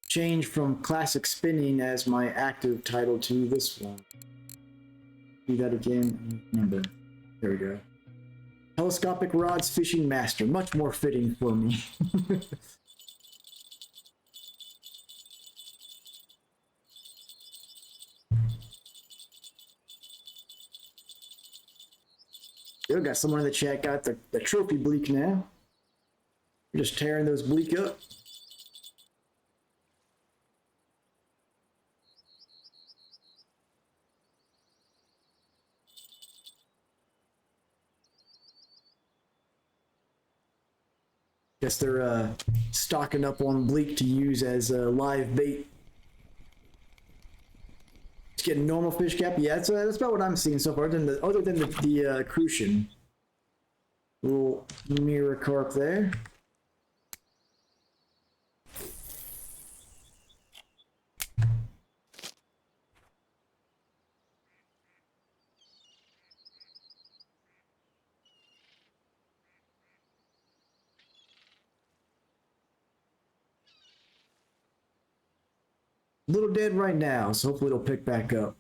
change from classic spinning as my active title to this one. Do that again. Remember, there we go. Telescopic rods fishing master, much more fitting for me. Still got someone in the chat got the trophy bleak now. We're just tearing those bleak up. Guess they're stocking up on bleak to use as live bait. Just getting normal fish, Cap. Yeah, that's about what I'm seeing so far. Other than the crucian, little mirror carp there. A little dead right now, so hopefully it'll pick back up.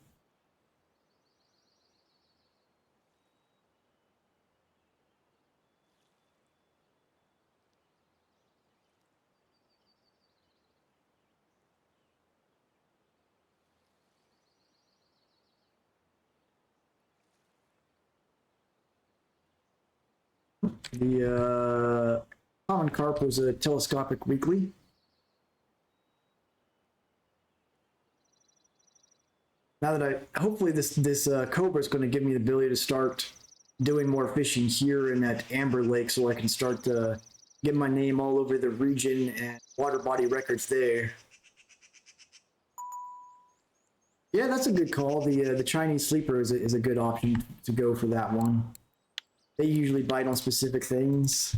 The common carp was a telescopic weekly. Now that hopefully this Cobra is going to give me the ability to start doing more fishing here in that Amber Lake, so I can start get my name all over the region and water body records there. Yeah, that's a good call. The Chinese sleeper is a good option to go for that one. They usually bite on specific things.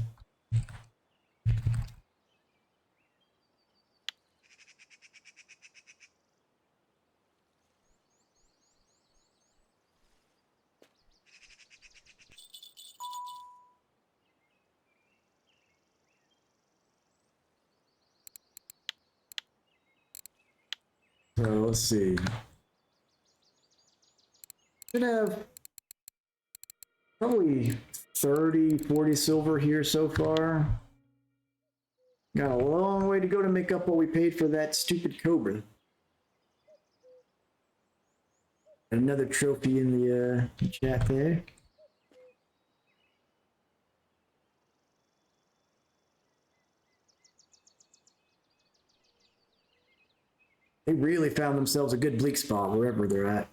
So let's see. Should have probably 30, 40 silver here so far. Got a long way to go to make up what we paid for that stupid Cobra. Another trophy in the chat there. They really found themselves a good bleak spot wherever they're at.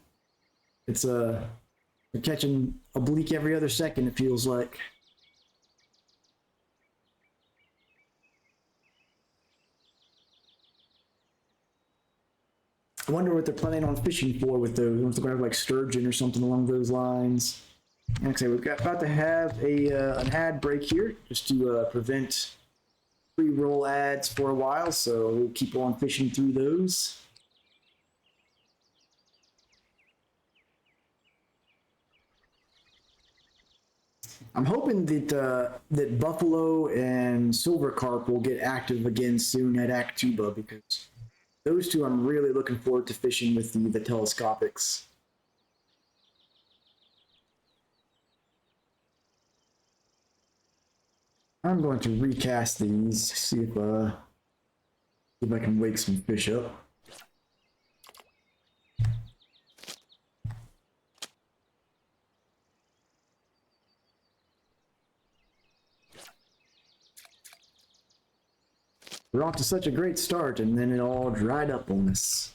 It's we're catching oblique every other second, it feels like. I wonder what they're planning on fishing for with those. If they're going to have like sturgeon or something along those lines. Like I say, we've got about to have an ad break here just to prevent pre-roll ads for a while, so we'll keep on fishing through those. I'm hoping that that buffalo and silver carp will get active again soon at Actuba, because those two I'm really looking forward to fishing with the telescopics. I'm going to recast these, see if I can wake some fish up. We're off to such a great start, and then it all dried up on us.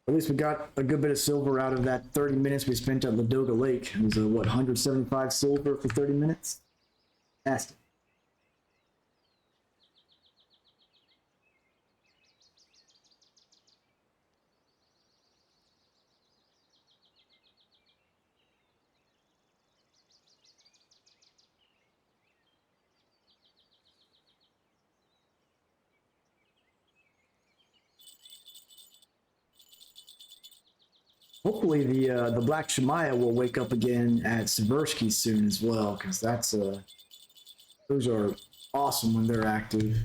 At least we got a good bit of silver out of that 30 minutes we spent at Ladoga Lake. It was, what, 175 silver for 30 minutes? Fantastic. Hopefully the Black Shemaya will wake up again at Seversky soon as well, because that's those are awesome when they're active.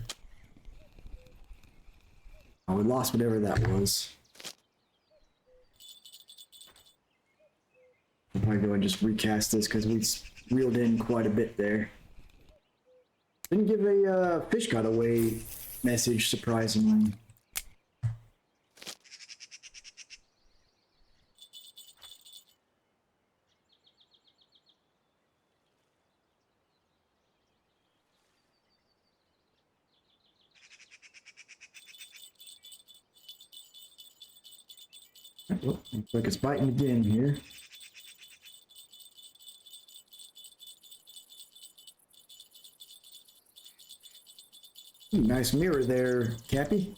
Oh, we lost whatever that was. I'll probably go and just recast this because we reeled in quite a bit there. Didn't give a fish got away message, surprisingly. Oh, looks like it's biting again here. Ooh, nice mirror there, Cappy.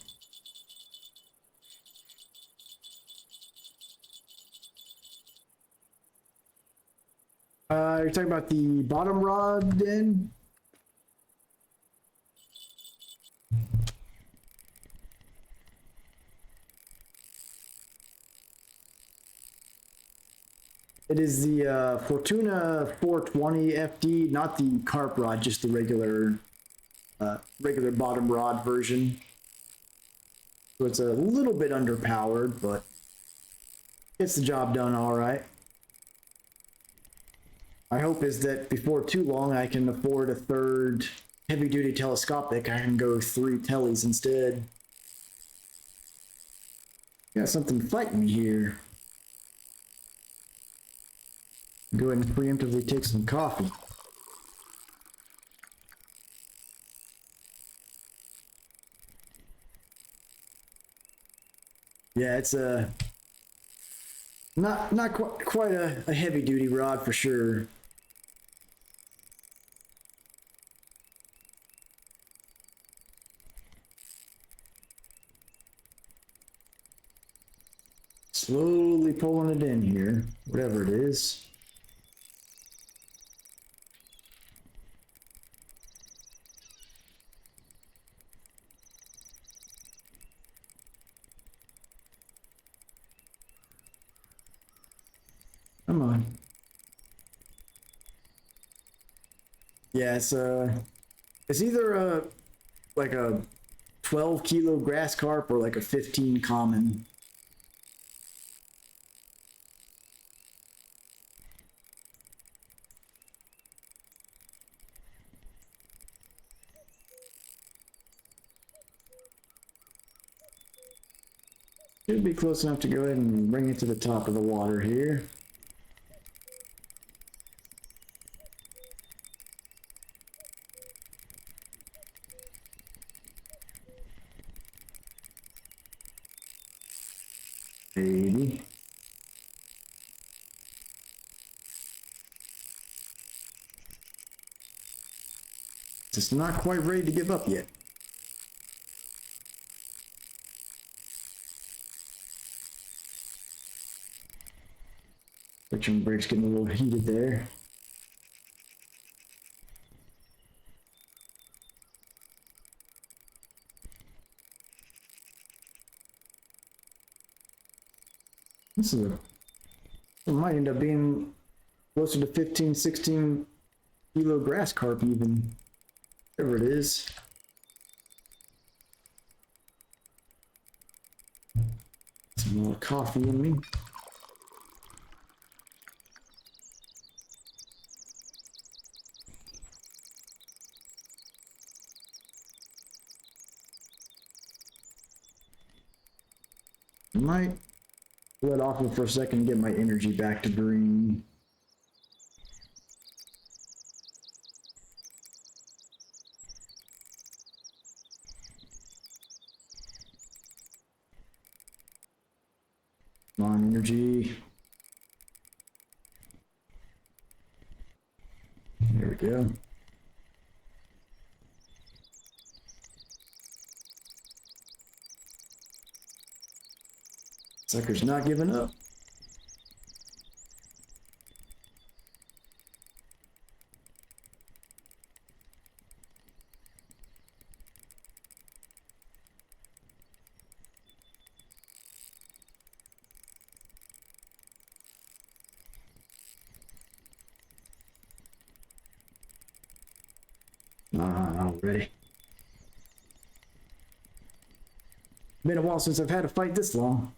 You're talking about the bottom rod then? It is the Fortuna 420 FD, not the carp rod, just the regular bottom rod version. So it's a little bit underpowered, but gets the job done all right. My hope is that before too long I can afford a third heavy-duty telescopic. I can go 3 tellies instead. Got something fighting me here. Go ahead and preemptively take some coffee. Yeah, it's a not quite a heavy duty rod for sure. Slowly pulling it in here, whatever it is. Come on. Yeah, it's either like a 12 kilo grass carp or like a 15 common. Should be close enough to go ahead and bring it to the top of the water here. Maybe. Just not quite ready to give up yet. Friction brake's getting a little heated there. This is it might end up being closer to 15, 16 kilo grass carp even. Whatever it is. Some more coffee in me. Might let off it for a second and get my energy back to green. Come on, energy. There we go. Sucker's not giving up. Already. Been a while since I've had a fight this long.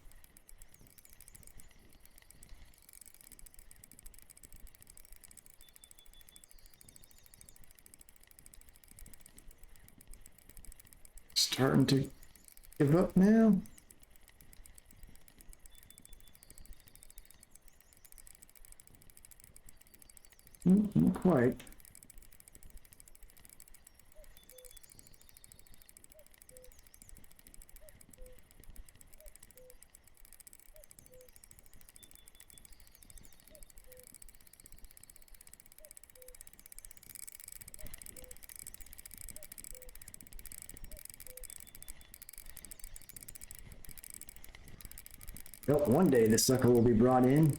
Starting to give up now. Not quite. Well, one day this sucker will be brought in.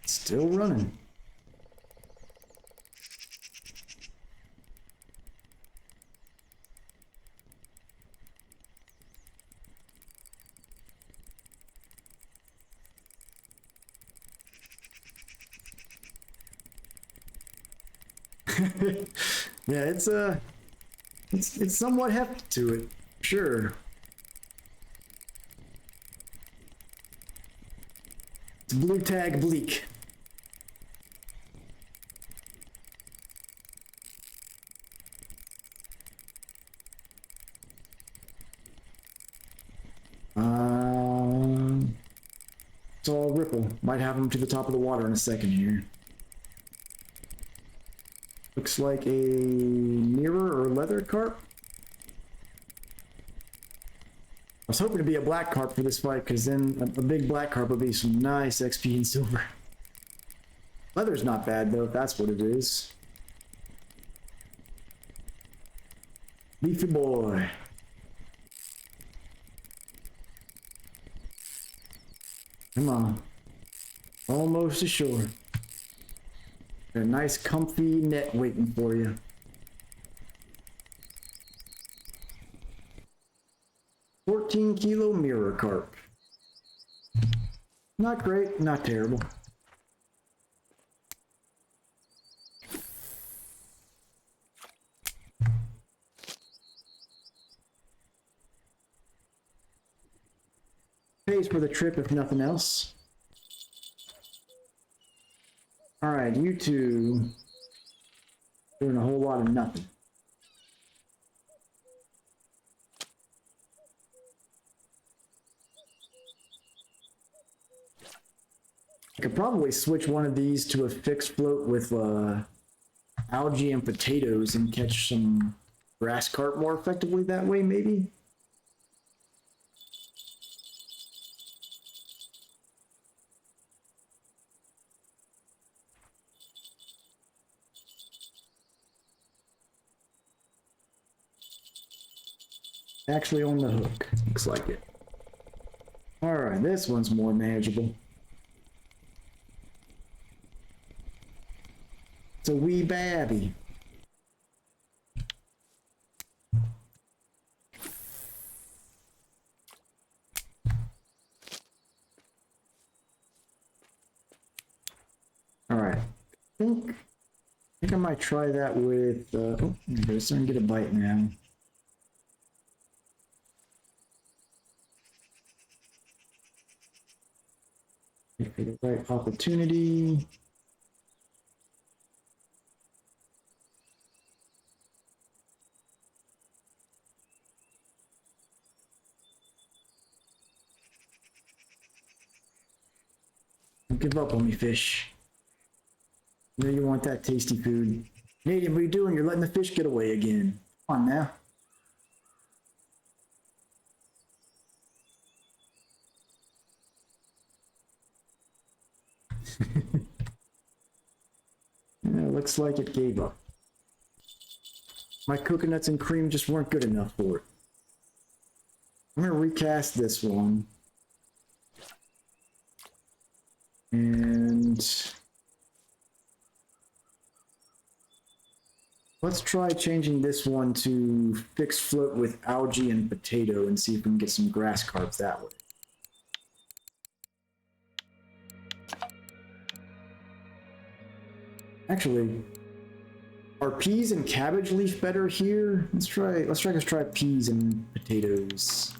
Still running. Yeah, it's somewhat hefty to it, sure. It's blue tag bleak. It's all ripple. Might have him to the top of the water in a second here. Looks like a mirror or leather carp. I was hoping to be a black carp for this fight, because then a big black carp would be some nice XP and silver. Leather's not bad though, if that's what it is. Leafy boy. Come on. Almost ashore. Got a nice comfy net waiting for you. $14 kilo mirror carp. Not great, not terrible. Pays for the trip if nothing else. Alright, you two doing a whole lot of nothing. I could probably switch one of these to a fixed float with algae and potatoes and catch some grass carp more effectively that way, maybe? Actually on the hook, looks like it. Alright, this one's more manageable. It's a wee babby. Alright, I think I might try that with, oh, there it is, starting to get a bite now. Wait for the right opportunity. Don't give up on me, fish. You know you want that tasty food. Canadian, what are you doing? You're letting the fish get away again. Come on now. Yeah, looks like it gave up. My coconuts and cream just weren't good enough for it. I'm gonna recast this one. And let's try changing this one to fixed float with algae and potato and see if we can get some grass carp that way. Actually, are peas and cabbage leaf better here? Let's try peas and potatoes.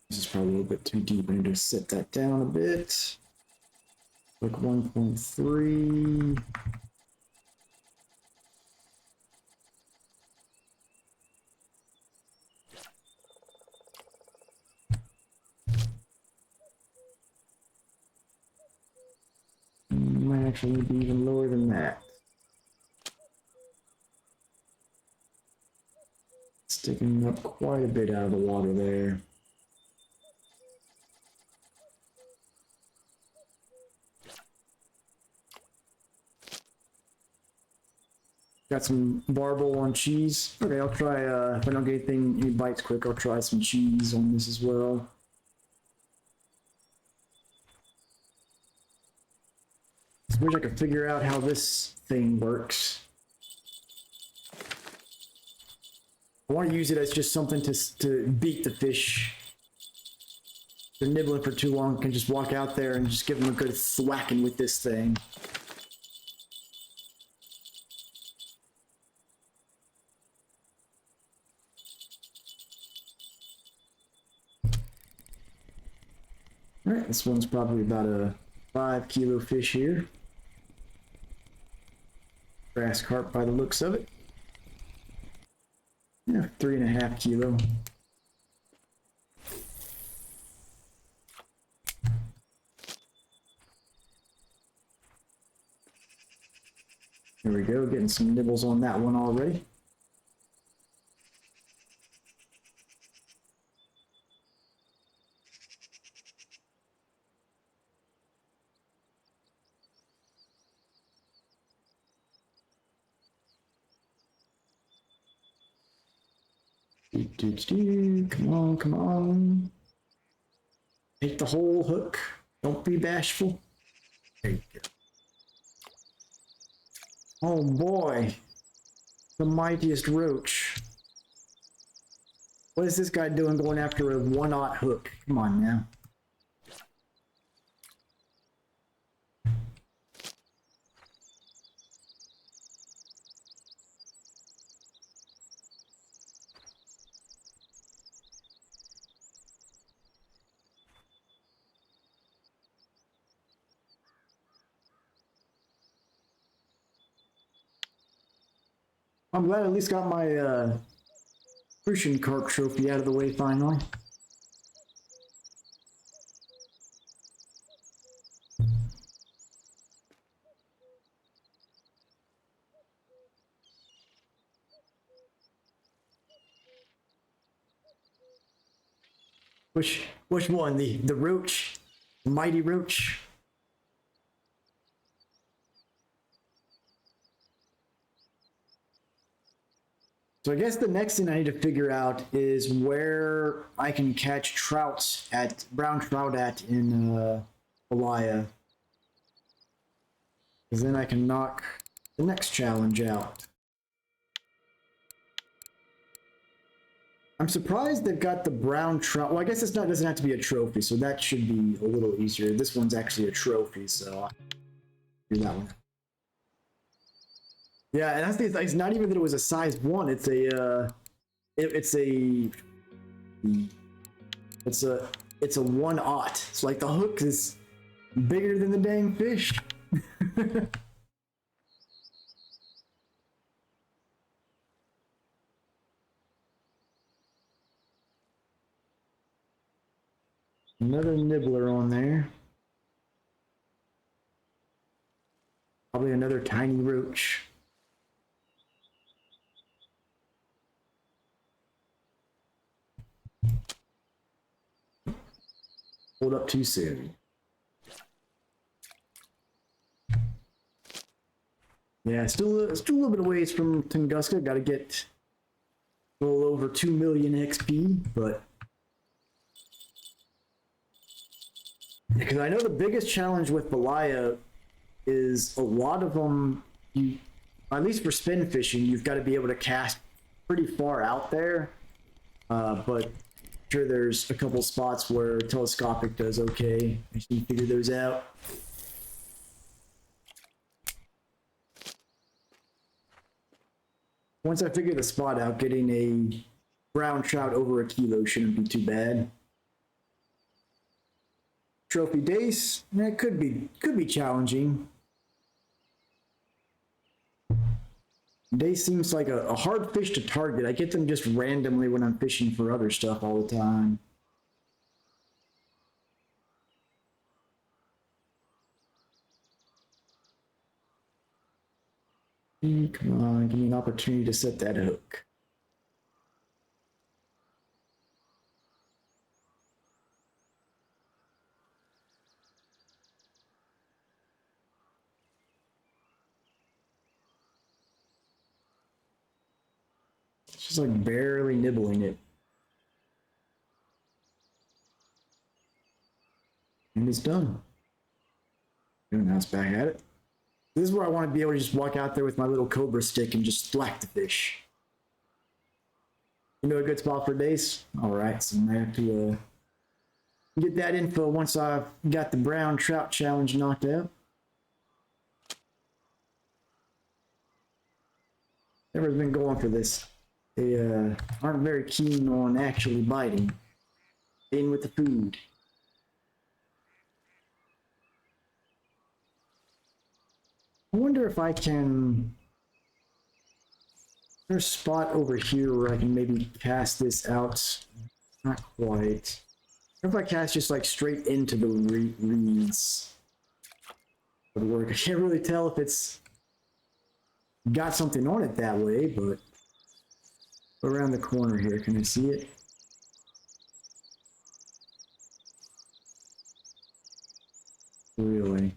This is probably a little bit too deep. I need to set that down a bit. Like 1.3. Might actually be even lower than that. Sticking up quite a bit out of the water there. Got some barbel on cheese. Okay, I'll try, if I don't get any bites quick, I'll try some cheese on this as well. I wish I could figure out how this thing works. I want to use it as just something to beat the fish. If they're nibbling for too long, I can just walk out there and just give them a good thwacking with this thing. Alright, this one's probably about a 5 kilo fish here. Grass carp by the looks of it. Yeah, 3.5 kilo. There we go, getting some nibbles on that one already. Come on, come on. Take the whole hook. Don't be bashful. There you go. Oh boy. The mightiest roach. What is this guy doing going after a 1/0 hook? Come on now. I'm glad I at least got my Crucian Carp trophy out of the way finally. Which one? The roach? The mighty roach? So I guess the next thing I need to figure out is where I can catch trouts at brown trout at in Malaya. Because then I can knock the next challenge out. I'm surprised they've got the brown trout. Well, I guess doesn't have to be a trophy, so that should be a little easier. This one's actually a trophy, so I'll do that one. Yeah, and that's the it's not even that it was a size 1. It's a it's a 1/0. It's like the hook is bigger than the dang fish. Another nibbler on there. Probably another tiny roach. Hold up too soon. Yeah, still a little bit of ways from Tunguska. Got to get a little over 2 million XP, but because I know the biggest challenge with Malaya is a lot of them, at least for spin fishing, you've got to be able to cast pretty far out there. But I'm sure there's a couple spots where telescopic does okay. I just need to figure those out. Once I figure the spot out, getting a brown trout over a kilo shouldn't be too bad. Trophy dace, that could be challenging. Dace seems like a hard fish to target. I get them just randomly when I'm fishing for other stuff all the time. Come on, give me an opportunity to set that hook. It's just like barely nibbling it. And it's done. And now it's back at it. This is where I want to be able to just walk out there with my little Cobra stick and just thwack the fish. You know a good spot for dace? Alright, so I have to get that info once I've got the brown trout challenge knocked out. Never been going for this. They aren't very keen on actually biting. In with the food. I wonder if I can... There's a spot over here where I can maybe cast this out. Not quite. What if I cast just like straight into the reeds? Would work. I can't really tell if it's got something on it that way, but around the corner here, can I see it? Really?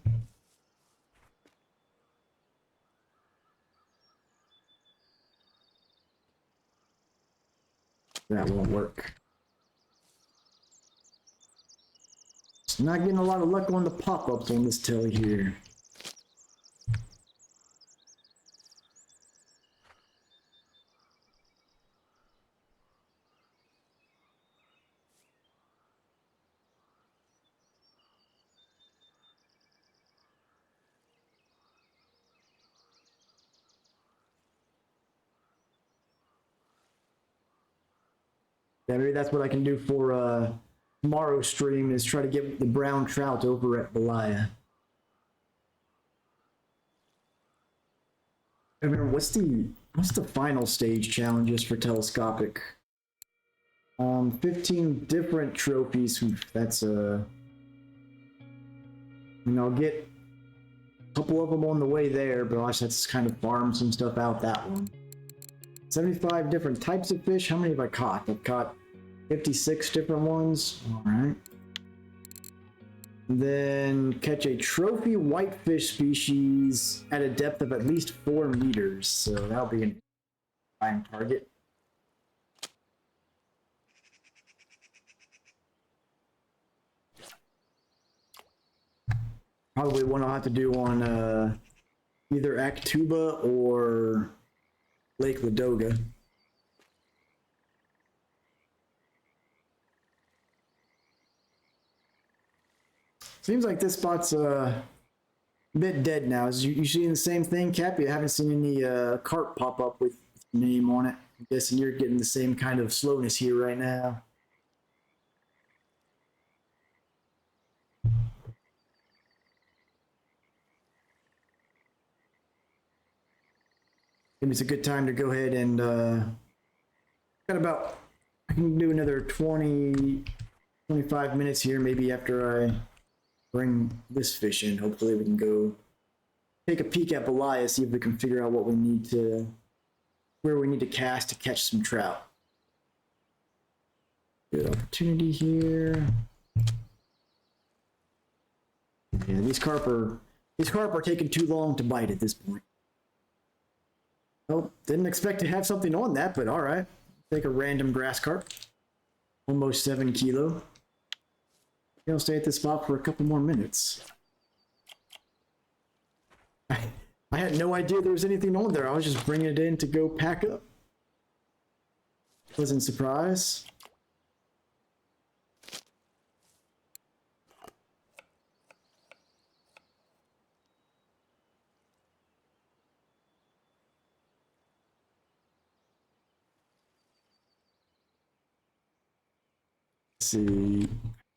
That won't work. It's not getting a lot of luck on the pop-ups on this telly here. Yeah, maybe that's what I can do for tomorrow's stream is try to get the brown trout over at Malaya. I remember, what's the What's the final stage challenges for telescopic? 15 different trophies. That's and I'll get a couple of them on the way there, but also that's kind of farm some stuff out that one. 75 different types of fish. How many have I caught? I've caught 56 different ones. All right. Then catch a trophy whitefish species at a depth of at least 4 meters. So that'll be an prime target. Probably one I'll have to do on either Actuba or Lake Ladoga. Seems like this spot's a bit dead now. Is you seeing the same thing, Cappy? I haven't seen any carp pop up with your name on it. I'm guessing you're getting the same kind of slowness here right now. Maybe it's a good time to go ahead and got about, I can do another 20, 25 minutes here, maybe after I bring this fish in. Hopefully we can go take a peek at Belaya, see if we can figure out what we need to, where we need to cast to catch some trout. Good opportunity here. Yeah, these carp are taking too long to bite at this point. Well, didn't expect to have something on that, but all right. Take a random grass carp. Almost 7 kilo. I'll stay at this spot for a couple more minutes. I had no idea there was anything on there. I was just bringing it in to go pack up. Pleasant surprise. Let's see.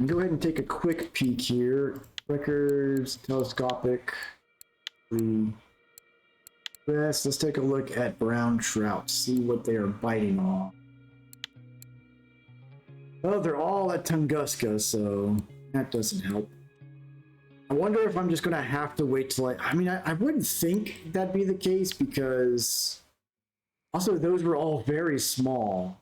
Go ahead and take a quick peek here. Records, telescopic. Let's take a look at brown trout, see what they are biting on. Oh, they're all at Tunguska, so that doesn't help. I wonder if I'm just gonna have to wait till I mean, I wouldn't think that'd be the case because also those were all very small.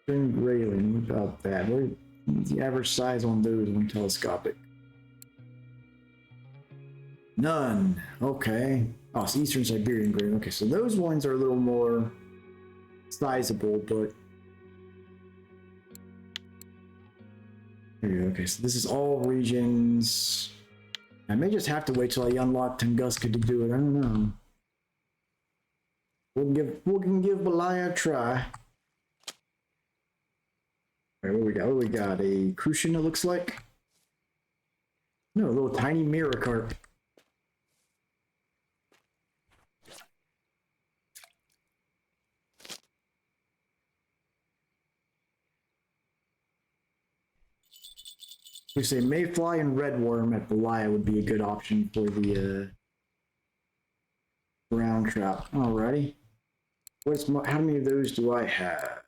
String grayling, what about that? What's the average size on those when telescopic? None. Okay. Oh, it's Eastern Siberian grayling. Okay, so those ones are a little more sizable, but there you go. Okay, so this is all regions. I may just have to wait till I unlock Tunguska to do it. I don't know. We can give Belaya a try. All right, what we got? What we got? A crucian, it looks like. No, a little tiny mirror carp. We say mayfly and redworm at Belaya would be a good option for the brown trout. Alrighty. How many of those do I have?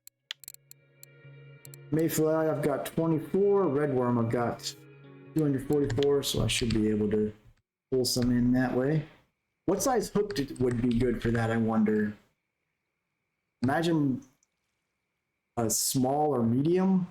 Mayfly, I've got 24. Redworm, I've got 244, so I should be able to pull some in that way. What size hook would be good for that, I wonder? Imagine a small or medium.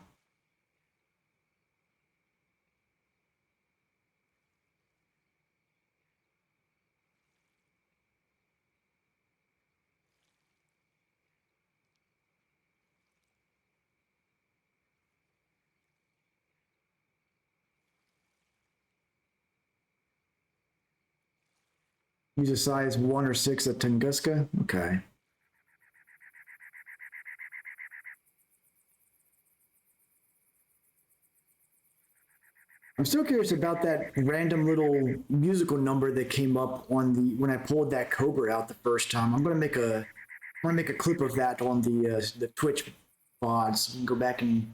Use a size 1 or 6 at Tunguska? Okay. I'm still curious about that random little musical number that came up on the when I pulled that Cobra out the first time. I'm gonna make a clip of that on the Twitch VOD so we can go back and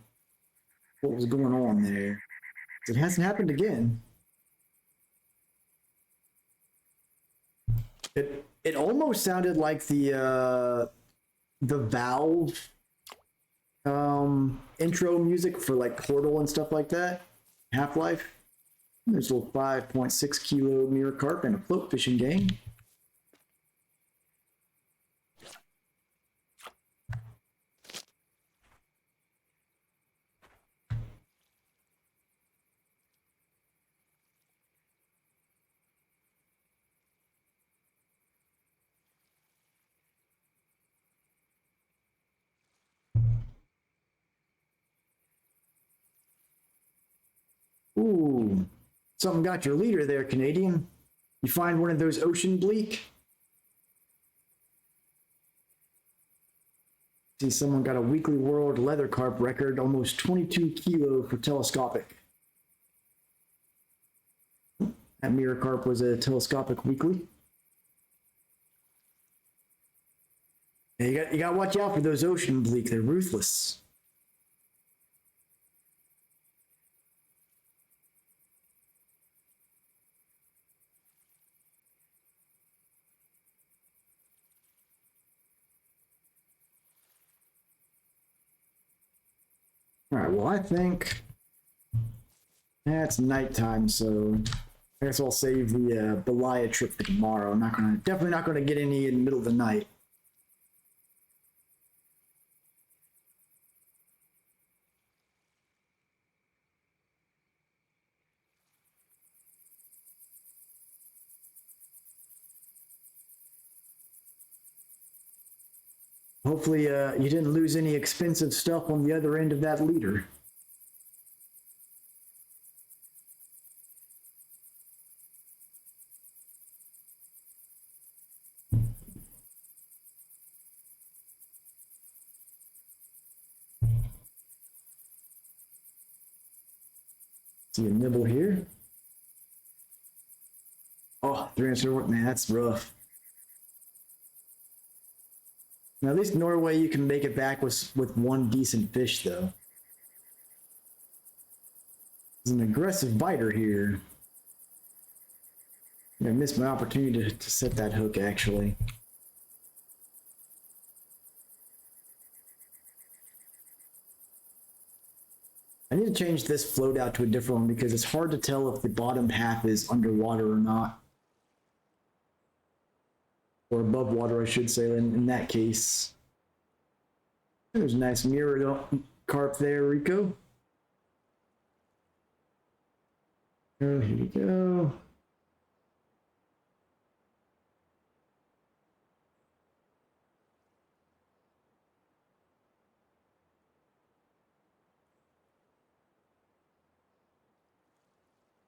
what was going on there. It hasn't happened again. It almost sounded like the Valve intro music for like Portal and stuff like that. Half-Life. There's a little 5.6 kilo mirror carp and a float fishing game. Ooh, something got your leader there, Canadian. You find one of those ocean bleak? See, someone got a weekly world leather carp record, almost 22 kilo for telescopic. That mirror carp was a telescopic weekly. Yeah, you got to watch out for those ocean bleak. They're ruthless. All right, well, I think it's nighttime, so I guess I'll save the Belaya trip for tomorrow. I'm definitely not gonna get any in the middle of the night. Hopefully, you didn't lose any expensive stuff on the other end of that leader. See a nibble here. Oh, 300 work, man, that's rough. Now, at least Norway, you can make it back with one decent fish, though. There's an aggressive biter here. I missed my opportunity to set that hook, actually. I need to change this float out to a different one because it's hard to tell if the bottom half is underwater or not. Or above water, I should say, in that case. There's a nice mirrored carp there, Rico. Oh, here we go.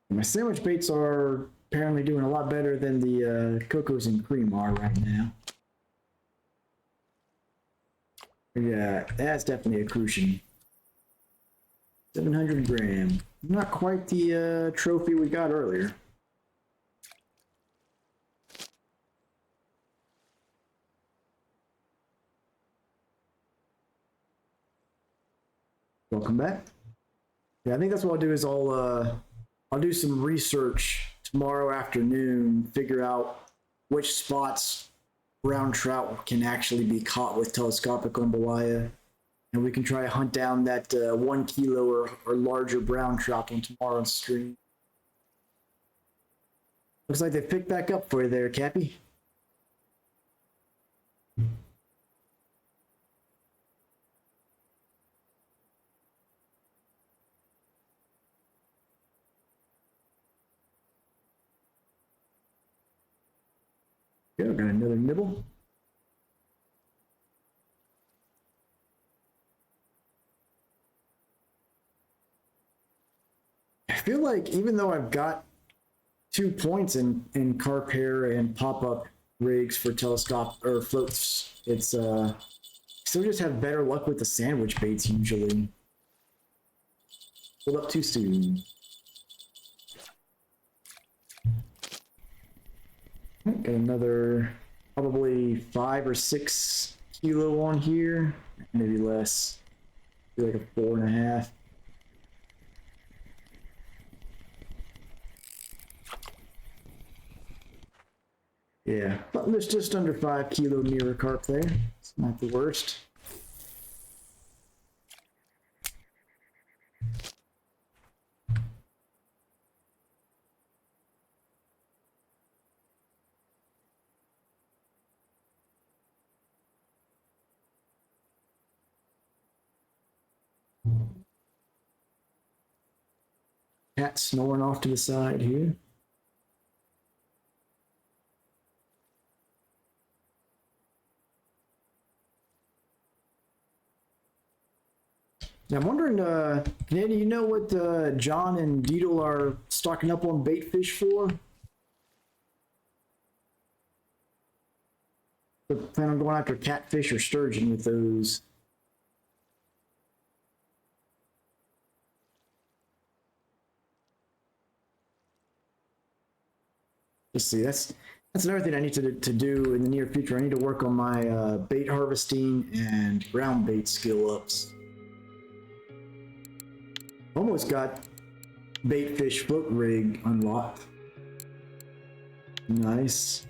My sandwich baits are apparently doing a lot better than the cocos and cream are right now. Yeah, that's definitely a crucian. 700 gram. Not quite the trophy we got earlier. Welcome back. Yeah, I think that's what I'll do is I'll do some research tomorrow afternoon, figure out which spots brown trout can actually be caught with telescopic on Belaya, and we can try to hunt down that 1 kilo or larger brown trout on tomorrow's stream. Looks like they picked back up for you there, Cappy. Yeah, got another nibble. I feel like even though I've got 2 points in carp hair and pop-up rigs for telescope or floats, it's still just have better luck with the sandwich baits usually. Pulled up too soon. Got another probably 5 or 6 kilo on here, maybe less. Maybe like a 4.5. Yeah, but there's just under 5 kilo mirror carp there. It's not the worst. Cat snoring off to the side here. Yeah, I'm wondering, Canadian, you know what John and Deedle are stocking up on bait fish for? They plan on going after catfish or sturgeon with those. Let's see, that's another thing I need to do in the near future. I need to work on my bait harvesting and ground bait skill ups. Almost got bait fish float rig unlocked. Nice.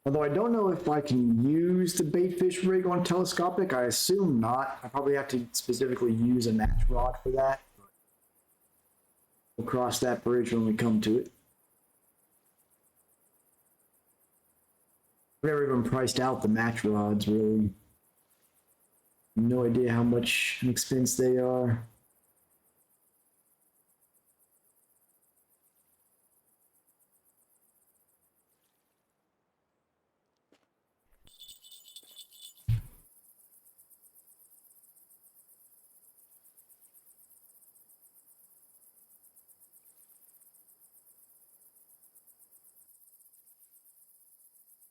Although I don't know if I can use the bait fish rig on telescopic, I assume not. I probably have to specifically use a match rod for that. We'll cross that bridge when we come to it. I've never even priced out the match rods, really. No idea how much an expense they are.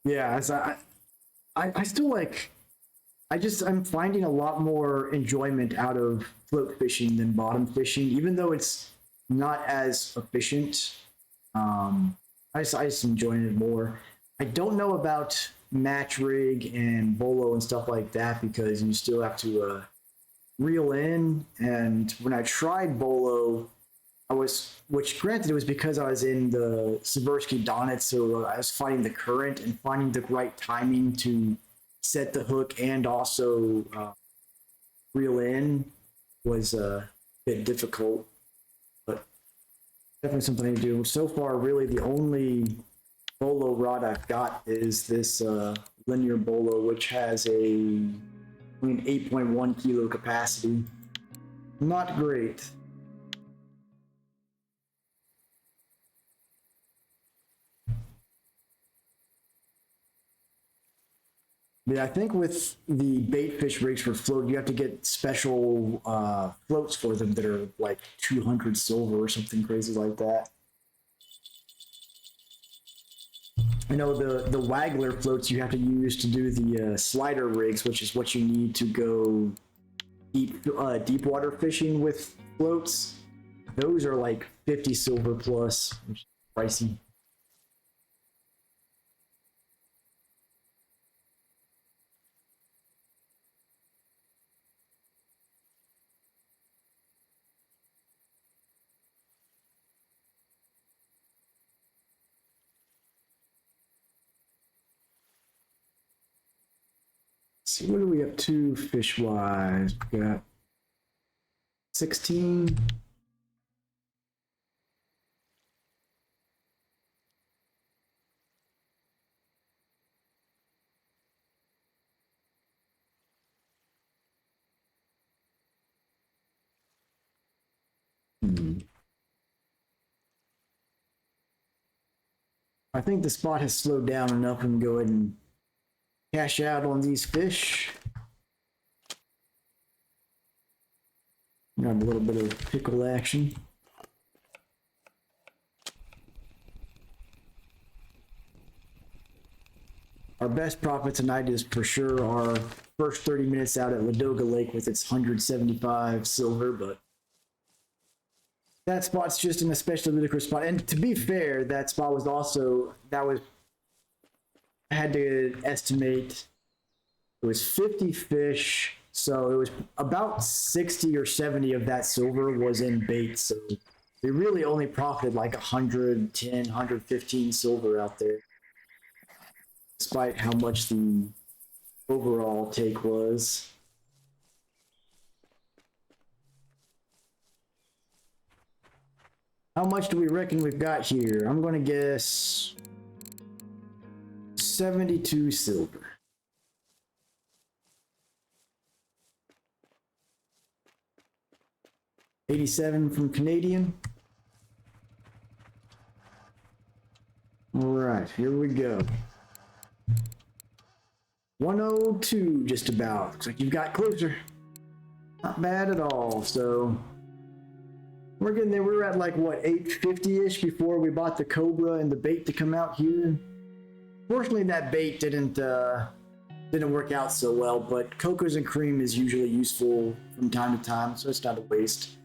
Yeah, as I still like, I'm finding a lot more enjoyment out of float fishing than bottom fishing, even though it's not as efficient. I just enjoying it more. I don't know about match rig and bolo and stuff like that because you still have to reel in. And when I tried bolo, which granted it was because I was in the Seversky Donnet, so I was finding the current and finding the right timing to set the hook and also reel in was a bit difficult, but definitely something I do. So far, really the only bolo rod I've got is this linear bolo, which has a 8.1 kilo capacity. Not great. Yeah, I think with the bait fish rigs for float, you have to get special floats for them that are like 200 silver or something crazy like that. I know the waggler floats you have to use to do the slider rigs, which is what you need to go deep water fishing with floats. Those are like 50 silver plus, which is pricey. See, what are we up to fish wise? We got 16. I think the spot has slowed down enough and go ahead and cash out on these fish. Got a little bit of pickle action. Our best profit tonight is for sure our first 30 minutes out at Ladoga Lake with its 175 silver, but that spot's just an especially ludicrous spot. And to be fair, that spot was also, that was I had to estimate it was 50 fish, so it was about 60 or 70 of that silver was in bait. So we really only profited like 110, 115 silver out there, despite how much the overall take was. How much do we reckon we've got here? I'm going to guess 72 silver. $87 from Canadian. All right, here we go. 102 just about. Looks like you've got closer. Not bad at all. So we're getting there. We were at like what, 850-ish before we bought the Cobra and the bait to come out here. Fortunately, that bait didn't work out so well, but Cocos and Cream is usually useful from time to time, so it's not a waste.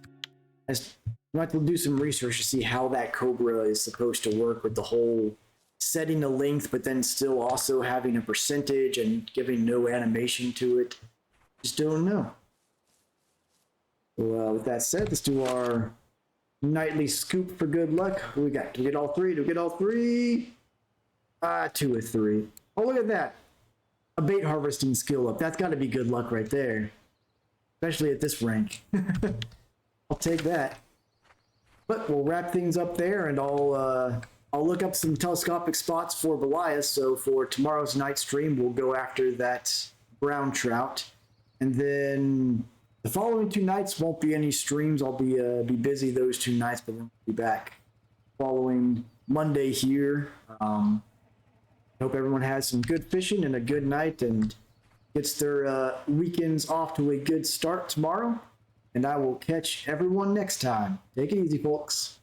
We'll have to do some research to see how that Cobra is supposed to work with the whole setting the length, but then still also having a percentage and giving no animation to it. Just don't know. Well, with that said, let's do our nightly scoop for good luck. What we got? Do we get all three? Do we get all three? 2 of 3. Oh, look at that. A bait harvesting skill up. That's got to be good luck right there. Especially at this rank. I'll take that. But we'll wrap things up there, and I'll look up some telescopic spots for Belias. So for tomorrow's night stream, we'll go after that brown trout. And then the following 2 nights won't be any streams. I'll be busy those 2 nights, but then we'll be back following Monday here. Hope everyone has some good fishing and a good night and gets their weekends off to a good start tomorrow. And I will catch everyone next time. Take it easy, folks.